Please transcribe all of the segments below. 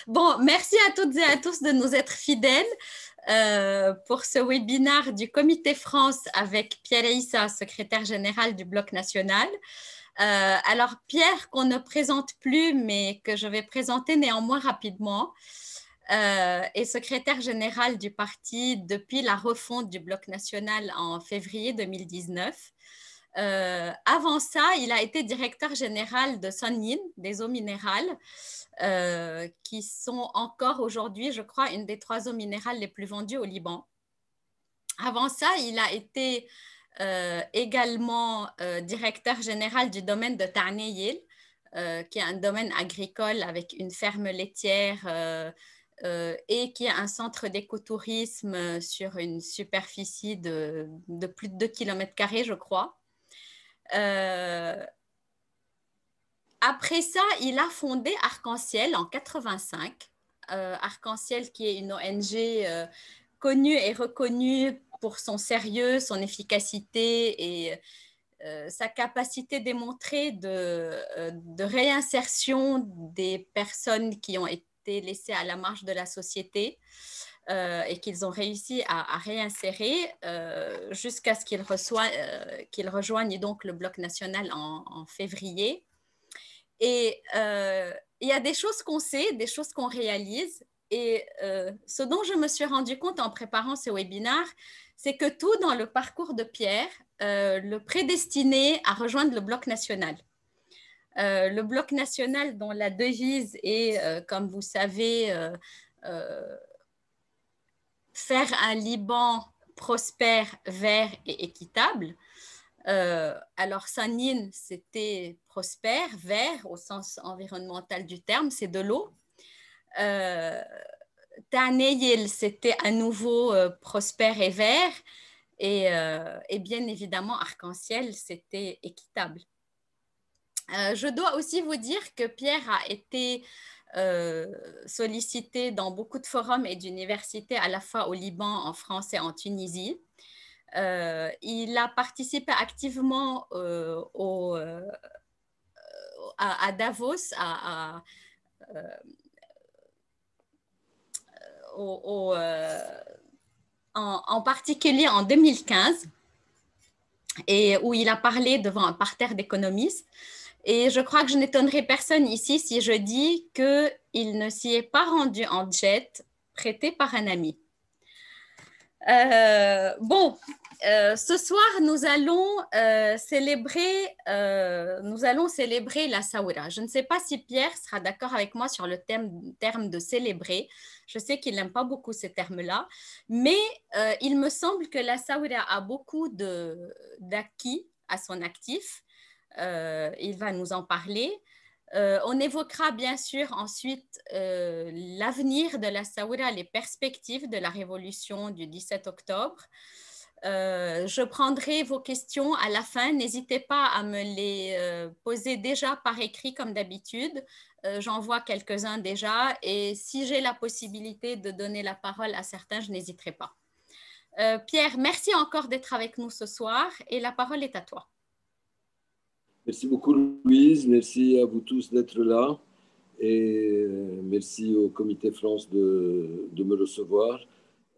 Bon, merci à toutes et à tous de nous être fidèles pour ce webinaire du Comité France avec Pierre Issa, secrétaire général du Bloc national. Alors, Pierre, qu'on ne présente plus, mais que je vais présenter néanmoins rapidement, est secrétaire général du parti depuis la refonte du Bloc national en février 2019. Avant ça, il a été directeur général de Sonyin, des eaux minérales, qui sont encore aujourd'hui, je crois, une des 3 eaux minérales les plus vendues au Liban. Avant ça, il a été également directeur général du domaine de Tarneyil, qui est un domaine agricole avec une ferme laitière et qui est un centre d'écotourisme sur une superficie de plus de 2 km², je crois. Après ça, il a fondé Arc-en-Ciel en 85. Arc-en-Ciel qui est une ONG connue et reconnue pour son sérieux, son efficacité et sa capacité démontrée de réinsertion des personnes qui ont été laissées à la marge de la société et qu'ils ont réussi à réinsérer jusqu'à ce qu'ils rejoignent donc le Bloc national en février. Et il y a des choses qu'on sait, des choses qu'on réalise. Et ce dont je me suis rendu compte en préparant ce webinaire, c'est que tout dans le parcours de Pierre le prédestinait à rejoindre le Bloc national. Le Bloc national dont la devise est, comme vous savez, faire un Liban prospère, vert et équitable. Alors, Sonyin, c'était prospère, vert au sens environnemental du terme, c'est de l'eau. Taneyil, c'était à nouveau prospère et vert. Et bien évidemment, Arc-en-Ciel, c'était équitable. Je dois aussi vous dire que Pierre a été sollicité dans beaucoup de forums et d'universités, à la fois au Liban, en France et en Tunisie. Il a participé activement à Davos, en particulier en 2015, et où il a parlé devant un parterre d'économistes. Et je crois que je n'étonnerai personne ici si je dis qu'il ne s'y est pas rendu en jet prêté par un ami. Ce soir, nous allons célébrer la Saoura. Je ne sais pas si Pierre sera d'accord avec moi sur le terme de célébrer. Je sais qu'il n'aime pas beaucoup ces termes-là, mais il me semble que la Saoura a beaucoup d'acquis à son actif. Il va nous en parler. On évoquera bien sûr ensuite l'avenir de la Saoura, les perspectives de la révolution du 17 octobre. Je prendrai vos questions à la fin. N'hésitez pas à me les poser déjà par écrit comme d'habitude. J'en vois quelques-uns déjà et si j'ai la possibilité de donner la parole à certains, je n'hésiterai pas. Pierre, merci encore d'être avec nous ce soir et la parole est à toi. Merci beaucoup, Louise. Merci à vous tous d'être là. Et merci au Comité France de me recevoir.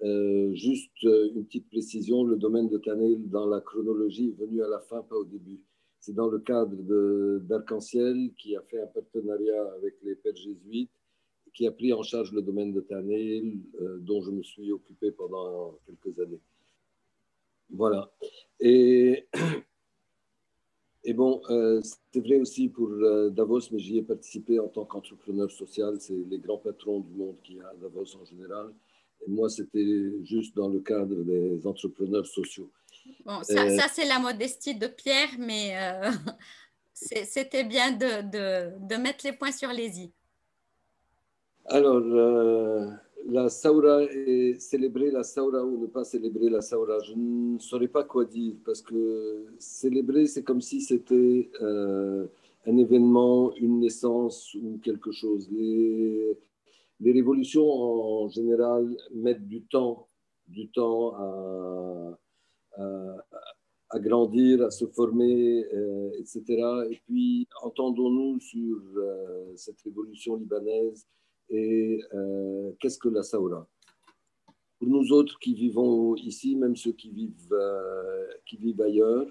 Juste une petite précision, le domaine de Taneyil dans la chronologie est venu à la fin, pas au début. C'est dans le cadre d'Arc-en-Ciel qui a fait un partenariat avec les pères jésuites, qui a pris en charge le domaine de Taneyil, dont je me suis occupé pendant quelques années. Voilà. Et bon, c'est vrai aussi pour Davos, mais j'y ai participé en tant qu'entrepreneur social. C'est les grands patrons du monde qu'il y a à Davos en général. Et moi, c'était juste dans le cadre des entrepreneurs sociaux. Bon, ça c'est la modestie de Pierre, mais c'était bien de mettre les points sur les i. Alors, la Saoura est célébrer la Saoura ou ne pas célébrer la Saoura, je ne saurais pas quoi dire parce que célébrer, c'est comme si c'était un événement, une naissance ou quelque chose. Les révolutions en général mettent du temps à grandir, à se former, etc. Et puis, entendons-nous sur cette révolution libanaise et qu'est-ce que la Saoura. Pour nous autres qui vivons ici, même ceux qui vivent ailleurs,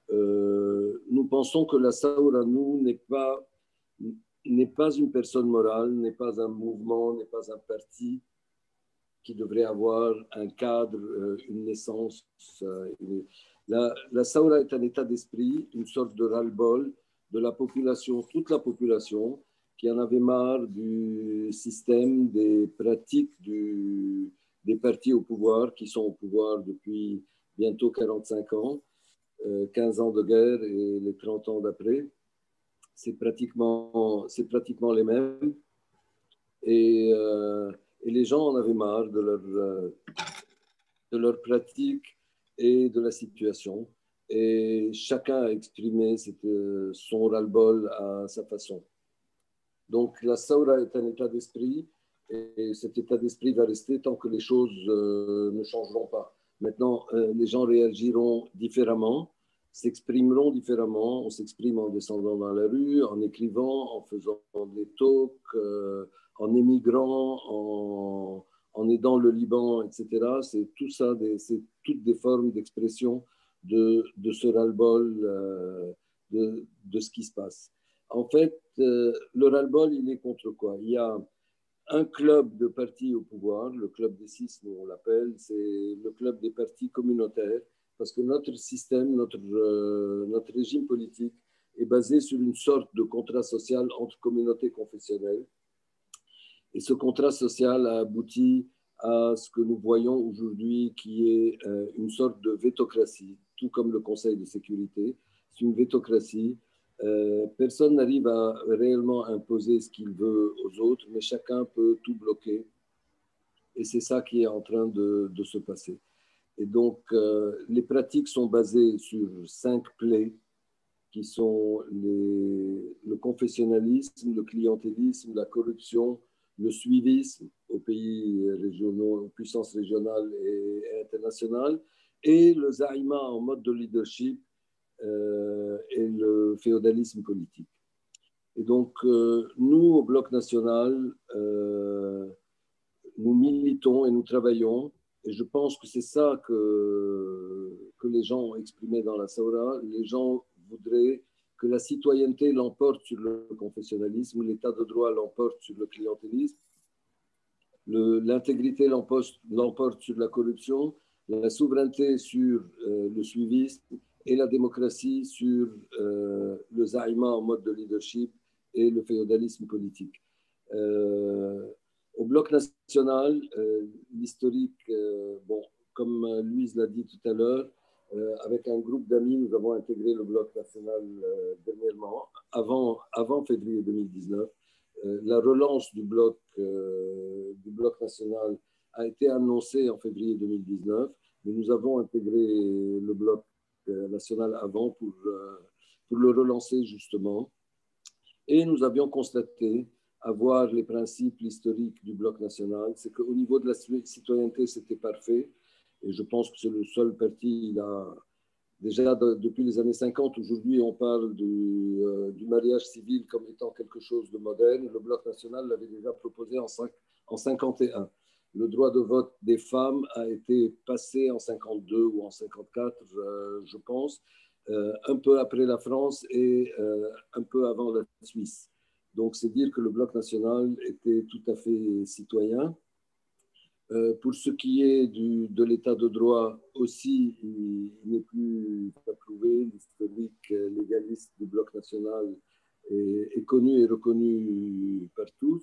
nous pensons que la Saoura, nous, n'est pas une personne morale, n'est pas un mouvement, n'est pas un parti qui devrait avoir un cadre, une naissance. La Saoura est un état d'esprit, une sorte de ras-le-bol de la population, toute la population, qui en avait marre du système, des pratiques des partis au pouvoir, qui sont au pouvoir depuis bientôt 45 ans, 15 ans de guerre et les 30 ans d'après. C'est pratiquement les mêmes. Et les gens en avaient marre de leur pratique et de la situation. Et chacun a exprimé son ras-le-bol à sa façon. Donc la Saoura est un état d'esprit et cet état d'esprit va rester tant que les choses ne changeront pas. Maintenant, les gens réagiront différemment, s'exprimeront différemment. On s'exprime en descendant dans la rue, en écrivant, en faisant des talks, en émigrant, en aidant le Liban, etc. C'est tout ça, c'est toutes des formes d'expression de ce ras-le-bol de ce qui se passe. En fait, le ras-le-bol, il est contre quoi? Il y a un club de partis au pouvoir, le club des six, nous on l'appelle, c'est le club des partis communautaires, parce que notre système, notre régime politique est basé sur une sorte de contrat social entre communautés confessionnelles. Et ce contrat social a abouti à ce que nous voyons aujourd'hui, qui est une sorte de vétocratie, tout comme le Conseil de sécurité. C'est une vétocratie. Personne n'arrive à réellement imposer ce qu'il veut aux autres, mais chacun peut tout bloquer. Et c'est ça qui est en train de se passer. Et donc, les pratiques sont basées sur 5 plaies qui sont le confessionnalisme, le clientélisme, la corruption, le suivisme aux pays régionaux, aux puissances régionales et internationales, et le zaïma en mode de leadership et le féodalisme politique. Et donc, nous, au Bloc national, nous militons et nous travaillons, et je pense que c'est ça que les gens ont exprimé dans la Saoura. Les gens voudraient que la citoyenneté l'emporte sur le confessionnalisme, l'état de droit l'emporte sur le clientélisme, l'intégrité l'emporte sur la corruption, la souveraineté sur le suivisme et la démocratie sur le zaïma en mode de leadership et le féodalisme politique. Au Bloc national, l'historique, bon, comme Louise l'a dit tout à l'heure, avec un groupe d'amis, nous avons intégré le Bloc national dernièrement, avant février 2019. La relance du bloc national a été annoncée en février 2019, mais nous avons intégré le Bloc national avant pour le relancer justement. Et nous avions constaté avoir les principes, l'historique du Bloc national, c'est qu'au niveau de la citoyenneté, c'était parfait. Et je pense que c'est le seul parti, déjà depuis les années 50, aujourd'hui on parle du mariage civil comme étant quelque chose de moderne. Le Bloc national l'avait déjà proposé en 51. Le droit de vote des femmes a été passé en 52 ou en 54, je pense, un peu après la France et un peu avant la Suisse. Donc, c'est dire que le Bloc national était tout à fait citoyen. Pour ce qui est de l'état de droit aussi, il n'est plus approuvé. L'historique légaliste du Bloc national est connu et reconnu par tous.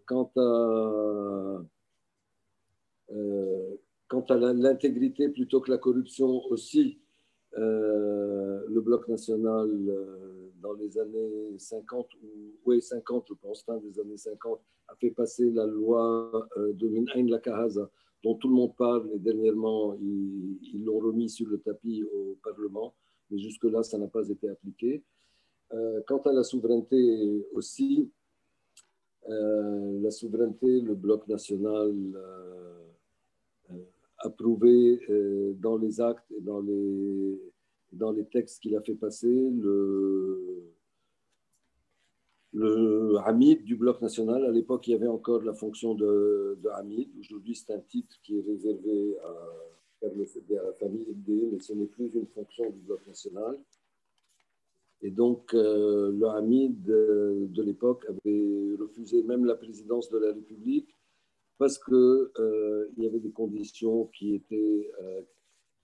Quant à l'intégrité plutôt que la corruption aussi, le Bloc national, dans les années 50, oui 50 je pense, fin des années 50, a fait passer la loi de Min la Kahaza, dont tout le monde parle, et dernièrement, ils l'ont remis sur le tapis au Parlement, mais jusque-là, ça n'a pas été appliqué. Quant à la souveraineté aussi, la souveraineté, le Bloc national approuvé dans les actes et dans les textes qu'il a fait passer le Hamid du Bloc national. À l'époque, il y avait encore la fonction de Hamid. Aujourd'hui, c'est un titre qui est réservé à la famille LD, mais ce n'est plus une fonction du Bloc national. Et donc, le Hamid de l'époque avait refusé même la présidence de la République parce qu'il y avait des conditions qui étaient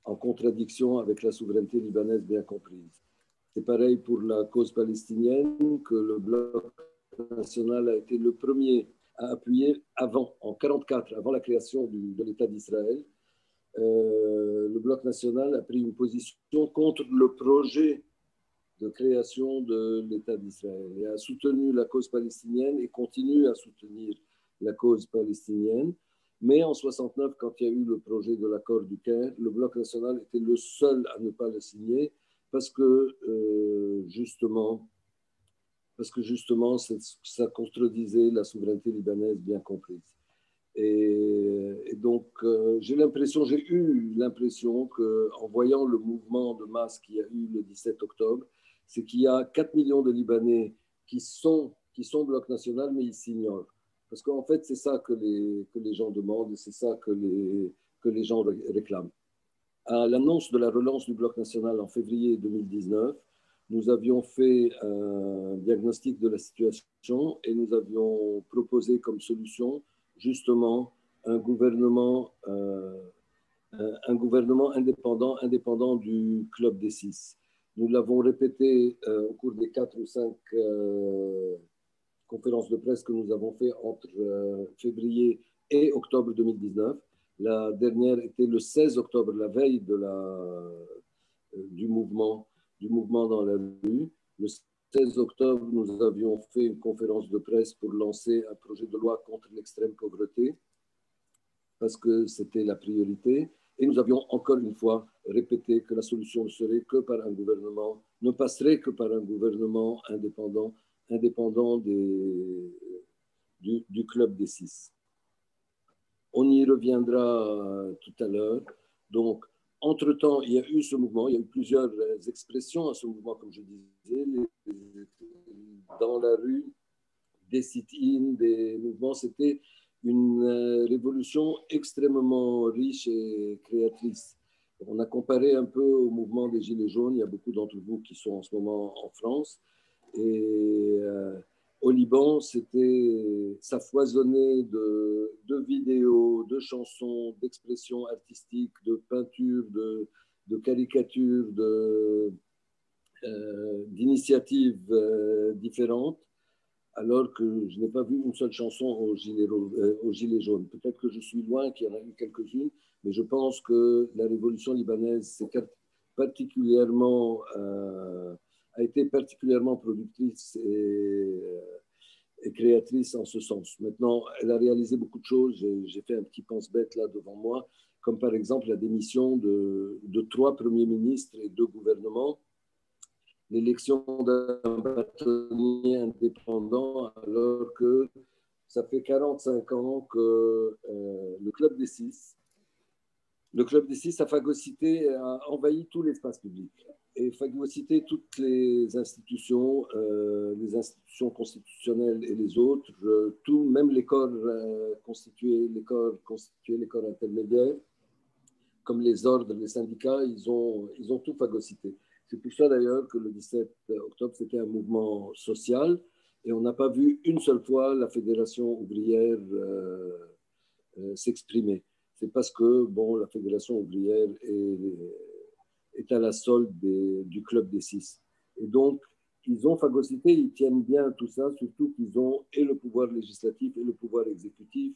en contradiction avec la souveraineté libanaise bien comprise. C'est pareil pour la cause palestinienne, que le Bloc national a été le premier à appuyer avant, en 1944, avant la création de l'État d'Israël. Le Bloc national a pris une position contre le projet de création de l'État d'Israël et a soutenu la cause palestinienne et continue à soutenir la cause palestinienne. Mais en 1969, quand il y a eu le projet de l'accord du Caire, le Bloc national était le seul à ne pas le signer parce que justement, ça contredisait la souveraineté libanaise bien comprise. Et donc, j'ai eu l'impression qu'en voyant le mouvement de masse qu'il y a eu le 17 octobre, c'est qu'il y a 4 millions de Libanais qui sont Bloc national, mais ils s'ignorent. Parce qu'en fait, c'est ça que les gens demandent et c'est ça que les gens réclament. À l'annonce de la relance du Bloc national en février 2019, nous avions fait un diagnostic de la situation et nous avions proposé comme solution justement un gouvernement indépendant du Club des Six. Nous l'avons répété au cours des 4 ou 5 conférences de presse que nous avons fait entre février et octobre 2019. La dernière était le 16 octobre, la veille du mouvement dans la rue. Le 16 octobre, nous avions fait une conférence de presse pour lancer un projet de loi contre l'extrême pauvreté, parce que c'était la priorité. Et nous avions encore une fois répété que la solution ne passerait que par un gouvernement indépendant du Club des Six. On y reviendra tout à l'heure. Donc, entre-temps, il y a eu ce mouvement, il y a eu plusieurs expressions à ce mouvement, comme je disais, dans la rue, des sit-ins, des mouvements. C'était une révolution extrêmement riche et créatrice. On a comparé un peu au mouvement des Gilets jaunes. Il y a beaucoup d'entre vous qui sont en ce moment en France. Et au Liban, ça foisonnait de vidéos, de chansons, d'expressions artistiques, de peintures, de caricatures, d'initiatives différentes, alors que je n'ai pas vu une seule chanson aux Gilets jaunes. Peut-être que je suis loin, qu'il y en a eu quelques-unes, mais je pense que la révolution libanaise a été particulièrement productrice et créatrice en ce sens. Maintenant, elle a réalisé beaucoup de choses. J'ai fait un petit pense-bête là devant moi, comme par exemple la démission de 3 premiers ministres et 2 gouvernements, l'élection d'un bâtonnier indépendant, alors que ça fait 45 ans que le Club des Six a phagocyté, a envahi tout l'espace public et phagocyté toutes les institutions constitutionnelles et les autres, même les corps constitués, les corps intermédiaires, comme les ordres, les syndicats, ils ont tout phagocyté. C'est pour ça d'ailleurs que le 17 octobre, c'était un mouvement social et on n'a pas vu une seule fois la Fédération ouvrière s'exprimer. C'est parce que la Fédération ouvrière est à la solde du Club des Six. Et donc, ils ont phagocyté, ils tiennent bien tout ça, surtout qu'ils ont et le pouvoir législatif et le pouvoir exécutif,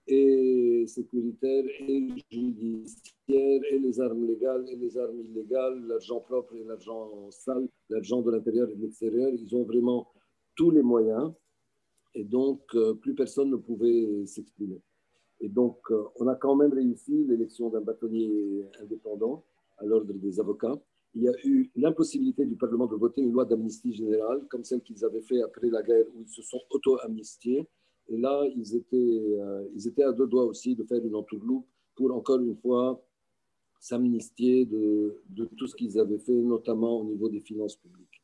et sécuritaire, et judiciaire, et les armes légales et les armes illégales, l'argent propre et l'argent sale, l'argent de l'intérieur et de l'extérieur. Ils ont vraiment tous les moyens, et donc plus personne ne pouvait s'exprimer. Et donc, on a quand même réussi l'élection d'un bâtonnier indépendant à l'ordre des avocats. Il y a eu l'impossibilité du Parlement de voter une loi d'amnistie générale, comme celle qu'ils avaient fait après la guerre, où ils se sont auto-amnistiés. Et là, ils étaient à 2 doigts aussi de faire une entourloupe pour, encore une fois, s'amnistier de tout ce qu'ils avaient fait, notamment au niveau des finances publiques.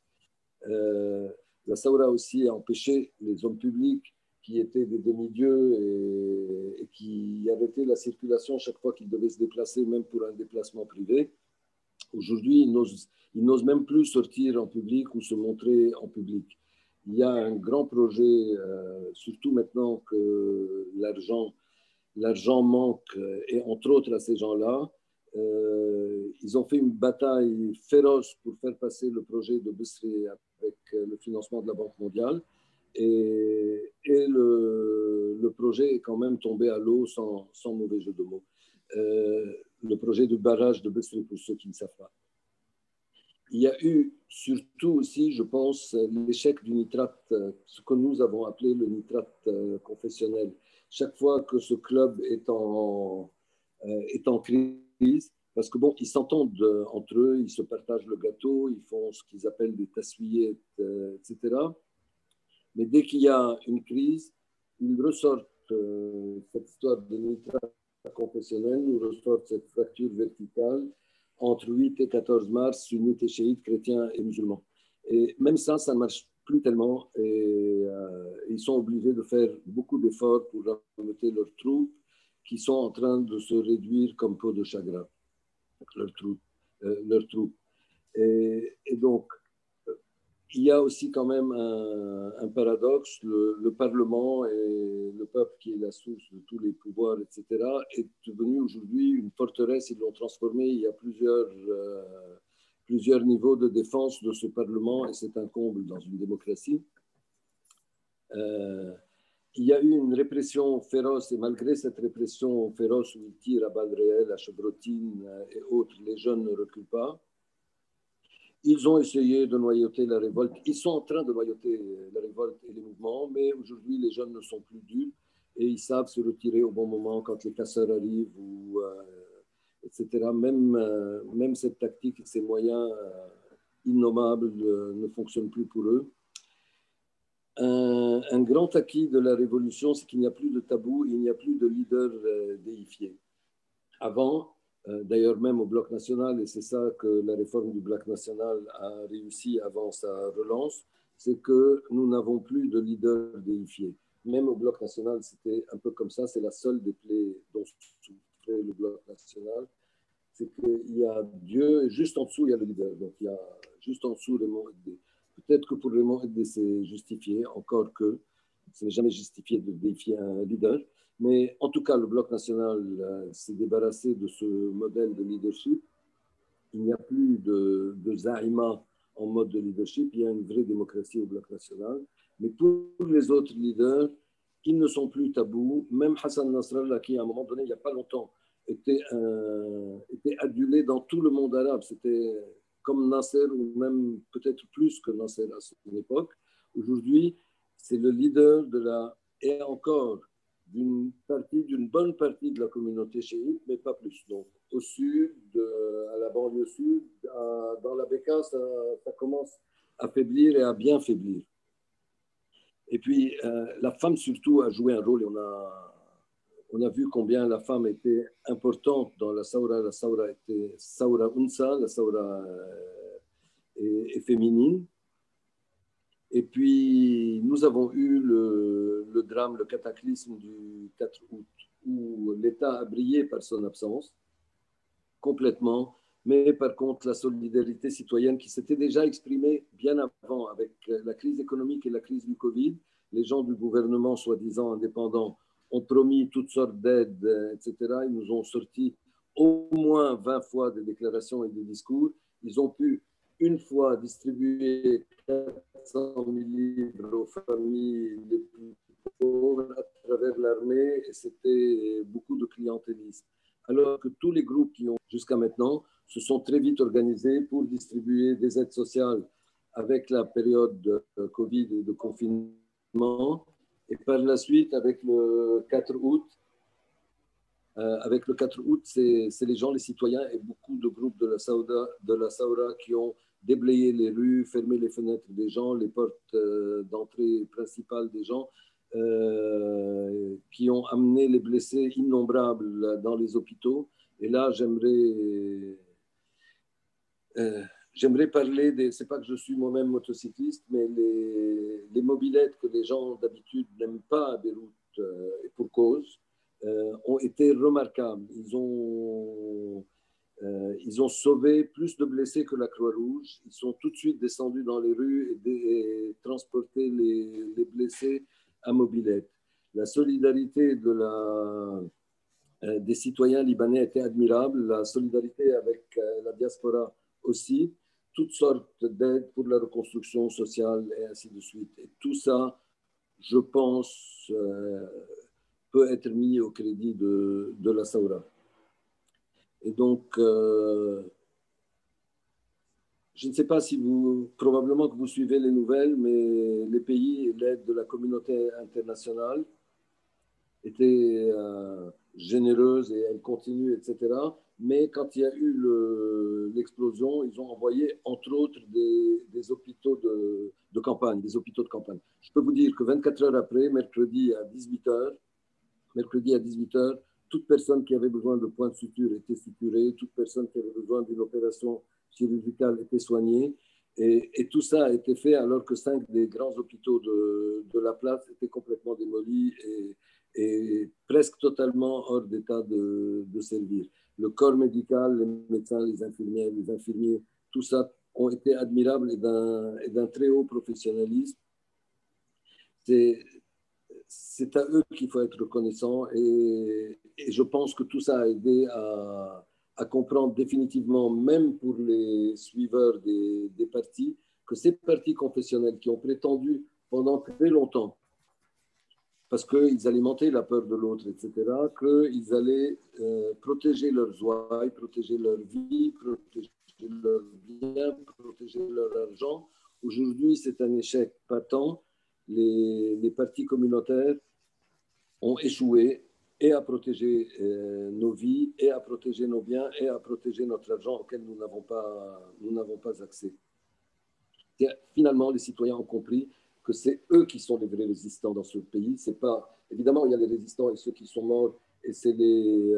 La Saoura aussi a empêché les hommes publics qui étaient des demi-dieux et qui arrêtaient la circulation chaque fois qu'ils devaient se déplacer, même pour un déplacement privé. Aujourd'hui, ils n'osent même plus sortir en public ou se montrer en public. Il y a un grand projet, surtout maintenant que l'argent manque, et entre autres à ces gens-là. Ils ont fait une bataille féroce pour faire passer le projet de Besri avec le financement de la Banque mondiale. Et le projet est quand même tombé à l'eau sans mauvais jeu de mots. Le projet du barrage de Besri, pour ceux qui ne savent pas. Il y a eu surtout aussi, je pense, l'échec du nitrate, ce que nous avons appelé le nitrate confessionnel. Chaque fois que ce club est en crise, parce que bon, ils s'entendent entre eux, ils se partagent le gâteau, ils font ce qu'ils appellent des tassuillettes, etc. Mais dès qu'il y a une crise, ils ressortent cette histoire de nitrate confessionnel, nous ressortent cette fracture verticale entre 8 et 14 mars, sunnites et chiites, chrétiens et musulmans. Et même ça ne marche plus tellement. Et ils sont obligés de faire beaucoup d'efforts pour remonter leurs troupes qui sont en train de se réduire comme peau de chagrin, leurs troupes. Et donc, il y a aussi quand même un paradoxe. Le Parlement et le peuple, qui est la source de tous les pouvoirs, etc., est devenu aujourd'hui une forteresse. Ils l'ont transformé. Il y a plusieurs niveaux de défense de ce Parlement et c'est un comble dans une démocratie. Il y a eu une répression féroce et malgré cette répression féroce où ils tirent à balles réelles, à chevrotines et autres, les jeunes ne reculent pas. Ils ont essayé de noyauter la révolte. Ils sont en train de noyauter la révolte et les mouvements, mais aujourd'hui, les jeunes ne sont plus durs et ils savent se retirer au bon moment quand les casseurs arrivent, etc. Même cette tactique et ces moyens innommables ne fonctionnent plus pour eux. Un grand acquis de la révolution, c'est qu'il n'y a plus de tabou, il n'y a plus de leader déifié. Avant, d'ailleurs même au Bloc national, et c'est ça que la réforme du Bloc national a réussi avant sa relance, c'est que nous n'avons plus de leader déifié. Même au Bloc national, c'était un peu comme ça, c'est la seule des plaies dont souffrait le Bloc national, c'est qu'il y a Dieu et juste en dessous, il y a le leader. Donc il y a juste en dessous Raymond Edde. Peut-être que pour Raymond Edde, c'est justifié, encore que ce n'est jamais justifié de défier un leader. Mais en tout cas, le Bloc national s'est débarrassé de ce modèle de leadership. Il n'y a plus de zaïma en mode de leadership. Il y a une vraie démocratie au Bloc national. Mais pour les autres leaders, ils ne sont plus tabous. Même Hassan Nasrallah, qui à un moment donné, il n'y a pas longtemps, était adulé dans tout le monde arabe. C'était comme Nasser, ou même peut-être plus que Nasser à son époque. Aujourd'hui, c'est le leader de la... Et encore, d'une bonne partie de la communauté chiite, mais pas plus. Donc, au sud, à la banlieue sud, dans la Bekaa, ça commence à faiblir et à bien faiblir. Et puis, la femme surtout a joué un rôle, et on a vu combien la femme était importante dans la Saoura. La Saoura était Saoura Unsa, la Saoura est féminine. Et puis, nous avons eu le drame, le cataclysme du 4 août, où l'État a brillé par son absence, complètement, mais par contre, la solidarité citoyenne qui s'était déjà exprimée bien avant, avec la crise économique et la crise du Covid, les gens du gouvernement, soi-disant indépendants, ont promis toutes sortes d'aides, etc. Ils nous ont sorti au moins 20 fois des déclarations et des discours. Ils ont pu une fois distribuer 400 000 livres aux familles les plus pauvres à travers l'armée, et c'était beaucoup de clientélisme. Alors que tous les groupes qui ont jusqu'à maintenant se sont très vite organisés pour distribuer des aides sociales avec la période de Covid et de confinement. Et par la suite, avec le 4 août, c'est les gens, les citoyens et beaucoup de groupes de la Saoura qui ont déblayé les rues, fermé les fenêtres des gens, les portes d'entrée principales des gens, qui ont amené les blessés innombrables dans les hôpitaux. Et là, j'aimerais parler des. C'est pas que je suis moi-même motocycliste, mais les mobylettes que les gens d'habitude n'aiment pas à Beyrouth, et pour cause, ont été remarquables. Ils ont sauvé plus de blessés que la Croix-Rouge. Ils sont tout de suite descendus dans les rues et transporté les blessés à mobilette. La solidarité des citoyens libanais était admirable, la solidarité avec la diaspora aussi, toutes sortes d'aides pour la reconstruction sociale et ainsi de suite. Et tout ça, je pense, peut être mis au crédit de la Saoura. Et donc, je ne sais pas si probablement que vous suivez les nouvelles, mais les pays, l'aide de la communauté internationale était généreuse et elle continue, etc. Mais quand il y a eu l'explosion, ils ont envoyé, entre autres, des hôpitaux de campagne, des hôpitaux de campagne. Je peux vous dire que 24 heures après, mercredi à 18 heures, toute personne qui avait besoin de points de suture était suturée, toute personne qui avait besoin d'une opération chirurgicale était soignée. Et tout ça a été fait alors que 5 des grands hôpitaux de la place étaient complètement démolis et presque totalement hors d'état de servir. Le corps médical, les médecins, les infirmiers, tout ça ont été admirables et d'un très haut professionnalisme. C'est à eux qu'il faut être reconnaissant et je pense que tout ça a aidé à comprendre définitivement, même pour les suiveurs des partis, que ces partis confessionnels qui ont prétendu pendant très longtemps, parce qu'ils alimentaient la peur de l'autre, etc., qu'ils allaient protéger leurs ouailles, protéger leur vie, protéger leurs biens, protéger leur argent. Aujourd'hui, c'est un échec patent. Les partis communautaires ont échoué et à protéger nos vies, et à protéger nos biens, et à protéger notre argent auquel nous n'avons pas accès. Et finalement, les citoyens ont compris que c'est eux qui sont les vrais résistants dans ce pays. C'est pas, évidemment, il y a les résistants et ceux qui sont morts, et c'est les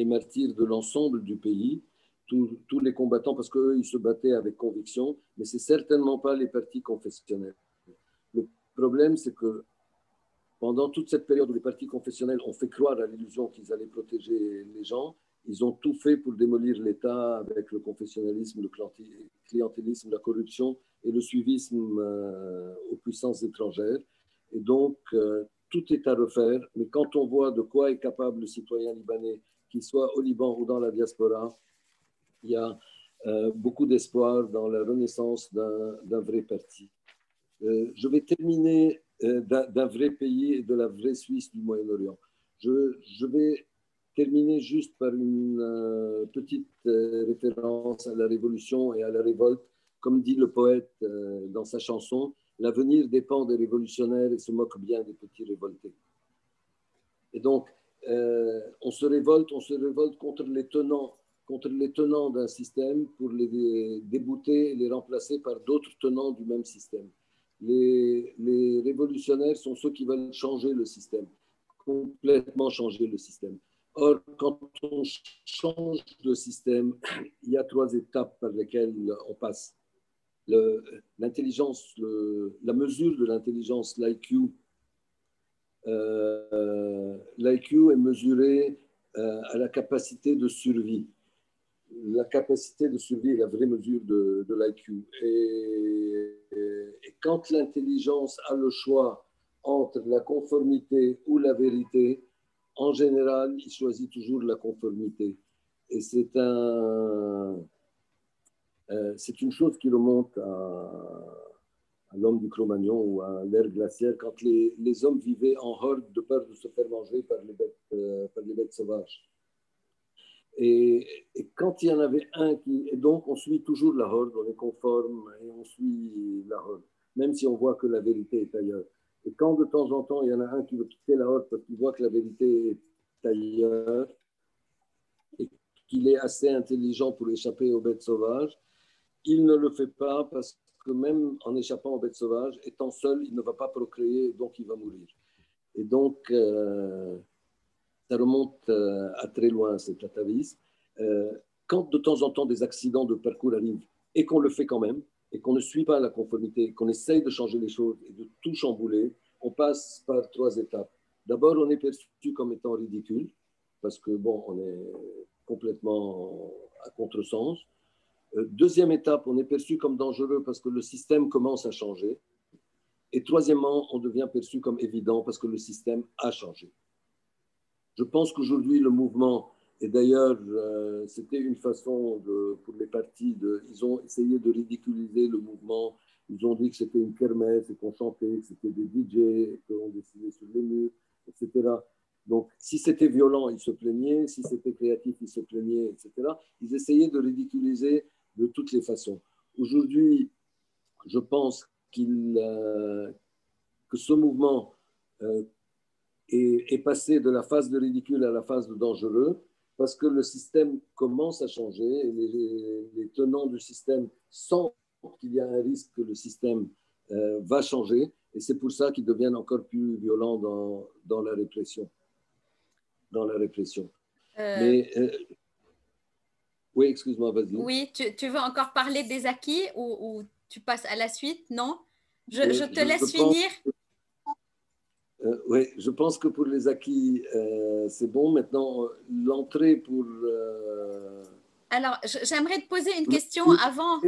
martyrs de l'ensemble du pays, tous les combattants, parce qu'eux, ils se battaient avec conviction, mais c'est certainement pas les partis confessionnels. Le problème, c'est que pendant toute cette période où les partis confessionnels ont fait croire à l'illusion qu'ils allaient protéger les gens, ils ont tout fait pour démolir l'État avec le confessionnalisme, le clientélisme, la corruption et le suivisme aux puissances étrangères. Et donc, tout est à refaire. Mais quand on voit de quoi est capable le citoyen libanais, qu'il soit au Liban ou dans la diaspora, il y a beaucoup d'espoir dans la renaissance d'un vrai parti. Je vais terminer d'un vrai pays et de la vraie Suisse du Moyen-Orient. Je vais terminer juste par une petite référence à la Révolution et à la révolte. Comme dit le poète dans sa chanson, l'avenir dépend des révolutionnaires et se moque bien des petits révoltés. Et donc, on se révolte contre les tenants d'un système pour les débouter et les remplacer par d'autres tenants du même système. Les révolutionnaires sont ceux qui veulent changer le système, complètement changer le système. Or, quand on change de système, il y a 3 étapes par lesquelles on passe. L'intelligence, la mesure de l'intelligence, l'IQ. L'IQ est mesuré à la capacité de survie. La capacité de survie est la vraie mesure de l'IQ. Et quand l'intelligence a le choix entre la conformité ou la vérité, en général, il choisit toujours la conformité. Et c'est une chose qui remonte à l'homme du Cro-Magnon ou à l'ère glaciaire, quand les hommes vivaient en horde de peur de se faire manger par les bêtes sauvages. Et quand il y en avait un et donc on suit toujours la horde, on est conforme et on suit la horde, même si on voit que la vérité est ailleurs. Et quand de temps en temps il y en a un qui veut quitter la horde parce qu'il voit que la vérité est ailleurs et qu'il est assez intelligent pour échapper aux bêtes sauvages, il ne le fait pas parce que même en échappant aux bêtes sauvages, étant seul, il ne va pas procréer, donc il va mourir. Et donc, ça remonte à très loin, cet atavisme. quand de temps en temps des accidents de parcours arrivent et qu'on le fait quand même, et qu'on ne suit pas la conformité, qu'on essaye de changer les choses et de tout chambouler, on passe par 3 étapes. D'abord, on est perçu comme étant ridicule, parce que, bon, on est complètement à contresens. Deuxième étape, on est perçu comme dangereux parce que le système commence à changer. Et troisièmement, on devient perçu comme évident parce que le système a changé. Je pense qu'aujourd'hui, le mouvement, et d'ailleurs, c'était une façon pour les partis, ils ont essayé de ridiculiser le mouvement. Ils ont dit que c'était une kermesse, et qu'on chantait, que c'était des DJ, qu'on dessinait sur les murs, etc. Donc, si c'était violent, ils se plaignaient. Si c'était créatif, ils se plaignaient, etc. Ils essayaient de ridiculiser de toutes les façons. Aujourd'hui, je pense que ce mouvement est passé de la phase de ridicule à la phase de dangereux parce que le système commence à changer et les tenants du système sentent qu'il y a un risque que le système va changer et c'est pour ça qu'ils deviennent encore plus violents dans la répression. Mais oui, excuse-moi, vas-y. Oui, tu veux encore parler des acquis ou tu passes à la suite? Non? Je te laisse finir. Oui, je pense que pour les acquis, c'est bon. Maintenant, l'entrée pour... Alors, j'aimerais te poser une question avant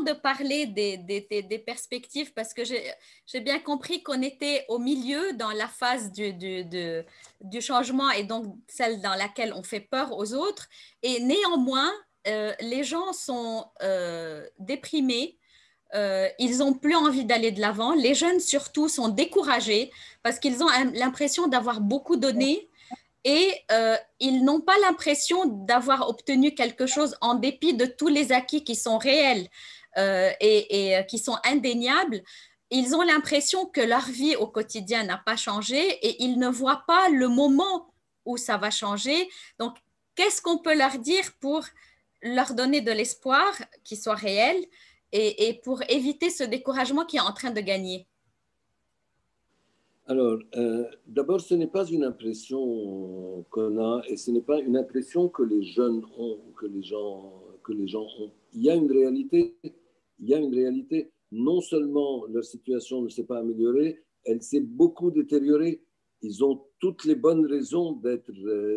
de parler des perspectives, parce que j'ai bien compris qu'on était au milieu dans la phase du changement et donc celle dans laquelle on fait peur aux autres. Et néanmoins, les gens sont déprimés. Ils n'ont plus envie d'aller de l'avant. Les jeunes, surtout, sont découragés parce qu'ils ont l'impression d'avoir beaucoup donné et ils n'ont pas l'impression d'avoir obtenu quelque chose en dépit de tous les acquis qui sont réels et qui sont indéniables. Ils ont l'impression que leur vie au quotidien n'a pas changé et ils ne voient pas le moment où ça va changer. Donc, qu'est-ce qu'on peut leur dire pour leur donner de l'espoir qui soit réel et pour éviter ce découragement qui est en train de gagner? Alors, d'abord, ce n'est pas une impression qu'on a et ce n'est pas une impression que les jeunes ont ou que les gens ont. Il y a une réalité. Il y a une réalité. Non seulement leur situation ne s'est pas améliorée, elle s'est beaucoup détériorée. Ils ont toutes les bonnes raisons d'être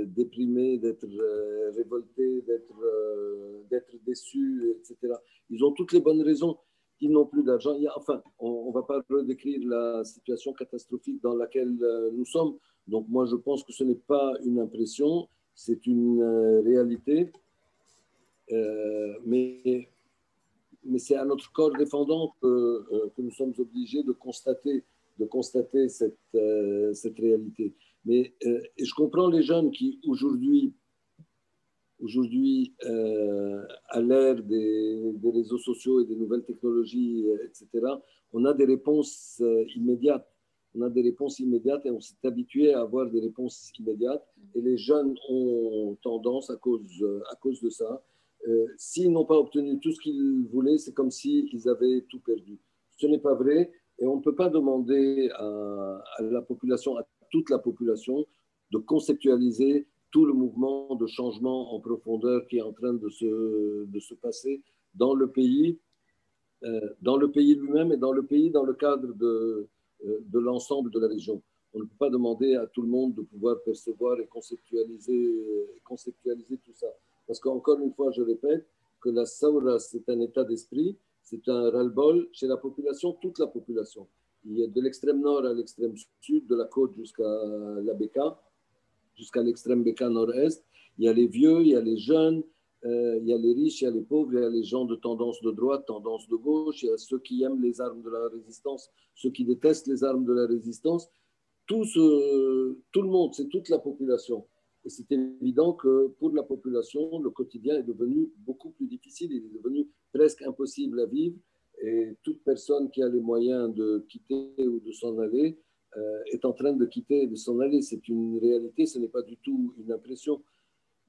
déprimés, d'être révoltés, d'être déçus, etc. Ils ont toutes les bonnes raisons. Ils n'ont plus d'argent. Enfin, on ne va pas redécrire la situation catastrophique dans laquelle nous sommes. Donc moi, je pense que ce n'est pas une impression, c'est une réalité. Mais c'est à notre corps défendant que nous sommes obligés de constater cette réalité. Mais et je comprends les jeunes qui, aujourd'hui, à l'ère des réseaux sociaux et des nouvelles technologies, etc., on a des réponses immédiates. On a des réponses immédiates et on s'est habitué à avoir des réponses immédiates. Et les jeunes ont tendance, à cause de ça, s'ils n'ont pas obtenu tout ce qu'ils voulaient, c'est comme s'ils avaient tout perdu. Ce n'est pas vrai et on ne peut pas demander à la population, à toute la population, de conceptualiser tout le mouvement de changement en profondeur qui est en train de se passer dans le pays lui-même et dans le pays dans le cadre de l'ensemble de la région. On ne peut pas demander à tout le monde de pouvoir percevoir et conceptualiser tout ça. Parce qu'encore une fois, je répète que la Saoura, c'est un état d'esprit, c'est un ras-le-bol chez la population, toute la population. Il y a de l'extrême nord à l'extrême sud, de la côte jusqu'à la Beka, jusqu'à l'extrême Beka nord-est. Il y a les vieux, il y a les jeunes, il y a les riches, il y a les pauvres, il y a les gens de tendance de droite, tendance de gauche, il y a ceux qui aiment les armes de la résistance, ceux qui détestent les armes de la résistance. Tout le monde, c'est toute la population. Et c'est évident que pour la population, le quotidien est devenu beaucoup plus difficile, il est devenu presque impossible à vivre. Et toute personne qui a les moyens de quitter ou de s'en aller est en train de quitter et de s'en aller. C'est une réalité, ce n'est pas du tout une impression.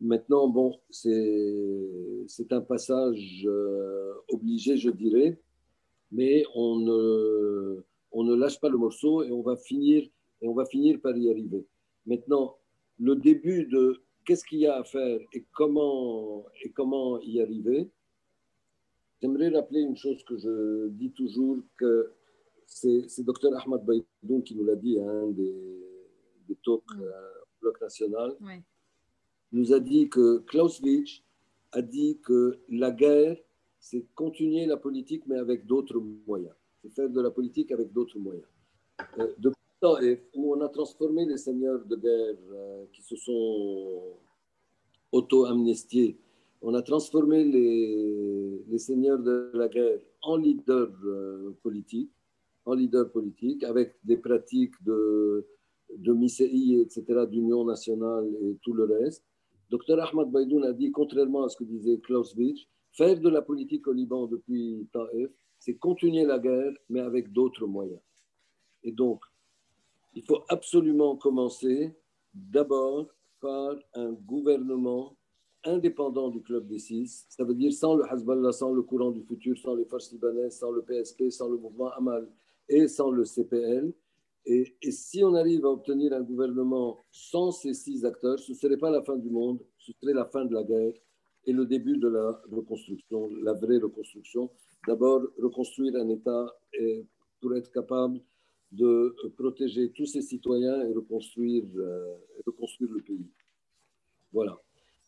Maintenant, bon, c'est un passage obligé, je dirais, mais on ne lâche pas le morceau et on va finir par y arriver. Maintenant, le début qu'est-ce qu'il y a à faire et comment y arriver. J'aimerais rappeler une chose que je dis toujours, que c'est Dr Ahmad Baidoun qui nous l'a dit, hein, des talks au Bloc national. Oui. Nous a dit que Clausewitz a dit que la guerre, c'est continuer la politique, mais avec d'autres moyens. C'est faire de la politique avec d'autres moyens. Depuis le temps où on a transformé les seigneurs de guerre qui se sont auto-amnistiés, on a transformé les seigneurs de la guerre en leaders politiques, avec des pratiques de MICI, etc., d'Union nationale et tout le reste. Dr Ahmad Baidoun a dit, contrairement à ce que disait Clausewitz, faire de la politique au Liban depuis Taïf, c'est continuer la guerre, mais avec d'autres moyens. Et donc, il faut absolument commencer d'abord par un gouvernement indépendant du Club des Six. Ça veut dire sans le Hezbollah, sans le Courant du Futur, sans les forces libanaises, sans le PSP, sans le mouvement Amal et sans le CPL. Et si on arrive à obtenir un gouvernement sans ces 6 acteurs, ce ne serait pas la fin du monde, ce serait la fin de la guerre et le début de la reconstruction, la vraie reconstruction. D'abord, reconstruire un État pour être capable de protéger tous ses citoyens et reconstruire le pays. Voilà.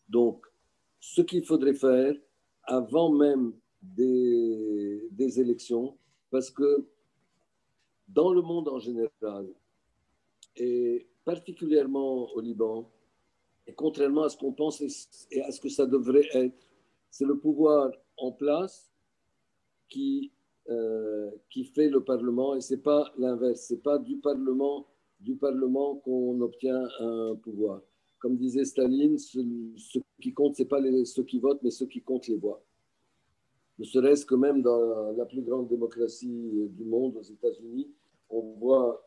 Donc, ce qu'il faudrait faire avant même des élections, parce que dans le monde en général, et particulièrement au Liban, et contrairement à ce qu'on pense et à ce que ça devrait être, c'est le pouvoir en place qui fait le Parlement, et ce n'est pas l'inverse, ce n'est pas du Parlement qu'on obtient un pouvoir. Comme disait Staline, ce qui compte, ce n'est pas ceux qui votent, mais ceux qui comptent les voix. Ne serait-ce que même dans la plus grande démocratie du monde, aux États-Unis, on voit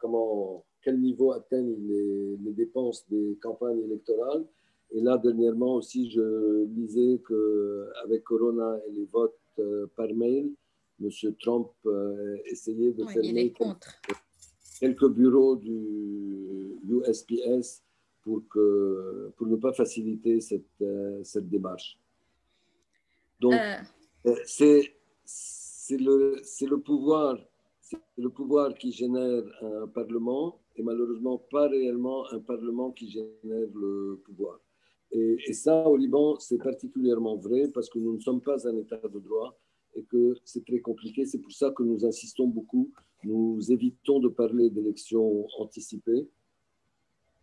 quel niveau atteignent les dépenses des campagnes électorales. Et là, dernièrement aussi, je lisais qu'avec Corona et les votes par mail, M. Trump essayait de fermer quelques bureaux du USPS pour ne pas faciliter cette démarche. Donc, c'est le pouvoir qui génère un parlement et malheureusement pas réellement un parlement qui génère le pouvoir. Et ça, au Liban, c'est particulièrement vrai parce que nous ne sommes pas un État de droit et que c'est très compliqué. C'est pour ça que nous insistons beaucoup. Nous évitons de parler d'élections anticipées.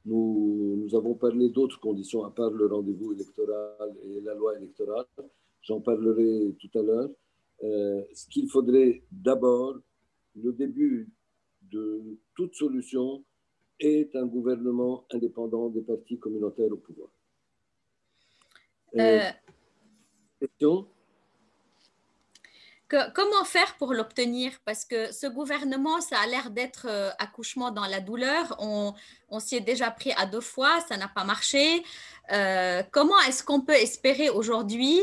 Nous avons parlé d'autres conditions à part le rendez-vous électoral et la loi électorale. J'en parlerai tout à l'heure. Ce qu'il faudrait d'abord, le début de toute solution est un gouvernement indépendant des partis communautaires au pouvoir. Question ? Comment faire pour l'obtenir? Parce que ce gouvernement, ça a l'air d'être accouchement dans la douleur. On s'y est déjà pris à 2 fois, ça n'a pas marché. Comment est-ce qu'on peut espérer aujourd'hui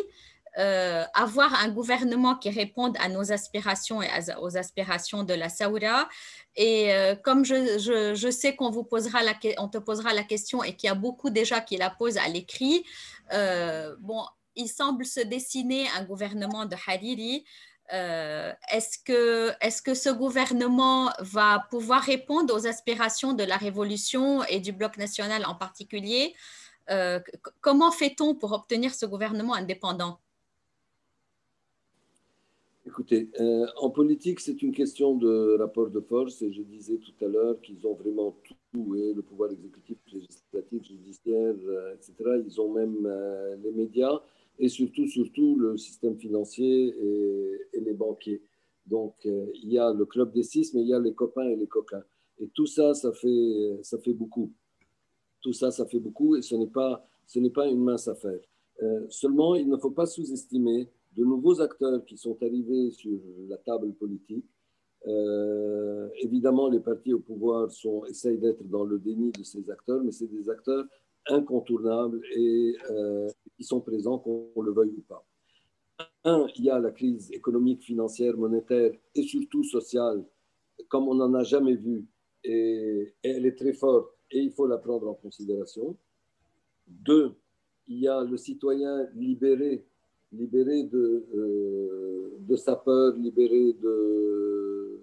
avoir un gouvernement qui réponde à nos aspirations et aux aspirations de la Saoura? Et comme je sais qu'on te posera la question et qu'il y a beaucoup déjà qui la posent à l'écrit, il semble se dessiner un gouvernement de Hariri. Est-ce que ce gouvernement va pouvoir répondre aux aspirations de la révolution et du Bloc national en particulier? Comment fait-on pour obtenir ce gouvernement indépendant? Écoutez, en politique, c'est une question de rapport de force et je disais tout à l'heure qu'ils ont vraiment tout, le pouvoir exécutif, législatif, judiciaire, etc. Ils ont même les médias et surtout le système financier et les banquiers. Donc, il y a le club des 6, mais il y a les copains et les coquins. Et tout ça, ça fait beaucoup. Tout ça, ça fait beaucoup et ce n'est pas une mince affaire. Seulement, il ne faut pas sous-estimer de nouveaux acteurs qui sont arrivés sur la table politique. Évidemment, les partis au pouvoir essayent d'être dans le déni de ces acteurs, mais c'est des acteurs incontournables et qui sont présents, qu'on le veuille ou pas. Il y a la crise économique, financière, monétaire et surtout sociale, comme on n'en a jamais vu, et elle est très forte et il faut la prendre en considération. 2, il y a le citoyen libéré, libéré de sa peur, libéré de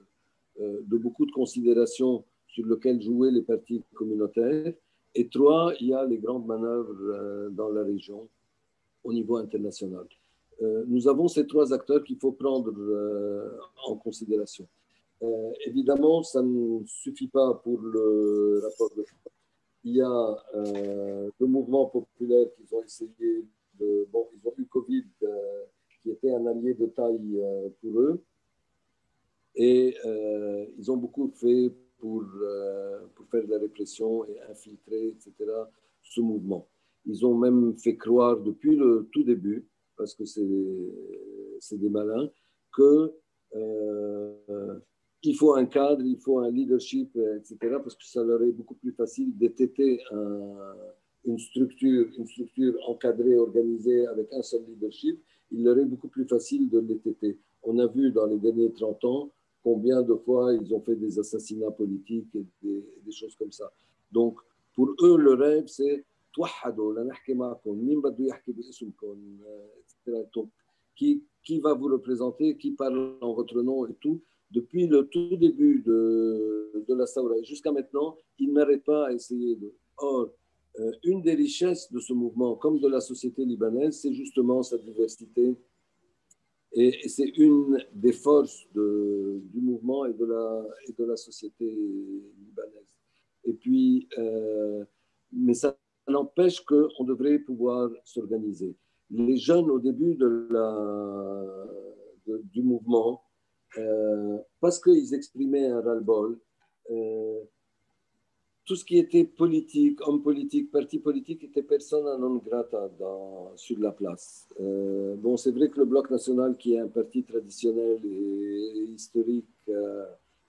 beaucoup de considérations sur lesquelles jouaient les partis communautaires. Et trois, il y a les grandes manœuvres dans la région au niveau international. Nous avons ces trois acteurs qu'il faut prendre en considération. Évidemment, ça ne suffit pas pour le rapport de force. Il y a le mouvement populaire qu'ils ont essayé de... Bon, ils ont eu Covid, qui était un allié de taille pour eux. Et ils ont beaucoup fait pour faire de la répression et infiltrer, etc., ce mouvement. Ils ont même fait croire depuis le tout début, parce que c'est des malins, que il faut un cadre, il faut un leadership, etc., parce que ça leur est beaucoup plus facile d'étêter une structure encadrée, organisée, avec un seul leadership. Il leur est beaucoup plus facile de l'étêter. On a vu dans les derniers 30 ans combien de fois ils ont fait des assassinats politiques et des choses comme ça. Donc, pour eux, le rêve, c'est qui va vous représenter, qui parle en votre nom et tout. Depuis le tout début de la Saoura jusqu'à maintenant, ils n'arrêtent pas à essayer de... Or, une des richesses de ce mouvement, comme de la société libanaise, c'est justement sa diversité. Et c'est une des forces du mouvement et de la société libanaise. Et puis, mais ça n'empêche qu'on devrait pouvoir s'organiser. Les jeunes, au début du mouvement, parce qu'ils exprimaient un ras-le-bol, tout ce qui était politique, homme politique, parti politique, était persona non grata sur la place. Bon, c'est vrai que le Bloc national, qui est un parti traditionnel et historique,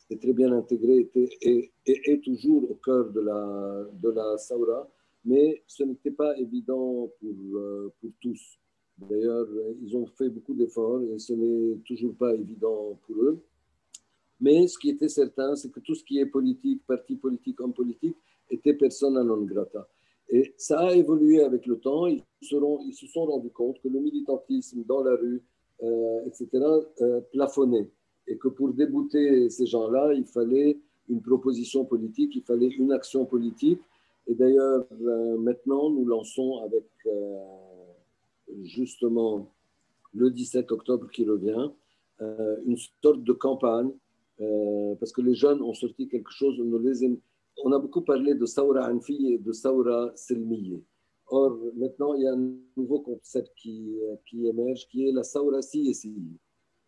est très bien intégré et est toujours au cœur de la Saoura, mais ce n'était pas évident pour tous. D'ailleurs, ils ont fait beaucoup d'efforts et ce n'est toujours pas évident pour eux. Mais ce qui était certain, c'est que tout ce qui est politique, parti politique, homme politique, était persona non grata. Et ça a évolué avec le temps. Ils se sont rendus compte que le militantisme dans la rue, etc., plafonnait. Et que pour débouter ces gens-là, il fallait une proposition politique, il fallait une action politique. Et d'ailleurs, maintenant, nous lançons avec justement le 17 octobre qui revient, une sorte de campagne parce que les jeunes ont sorti quelque chose, on a beaucoup parlé de Saoura Anfi et de Saoura Selmiye. Or, maintenant, il y a un nouveau concept qui émerge, qui est la Saoura Siyesi.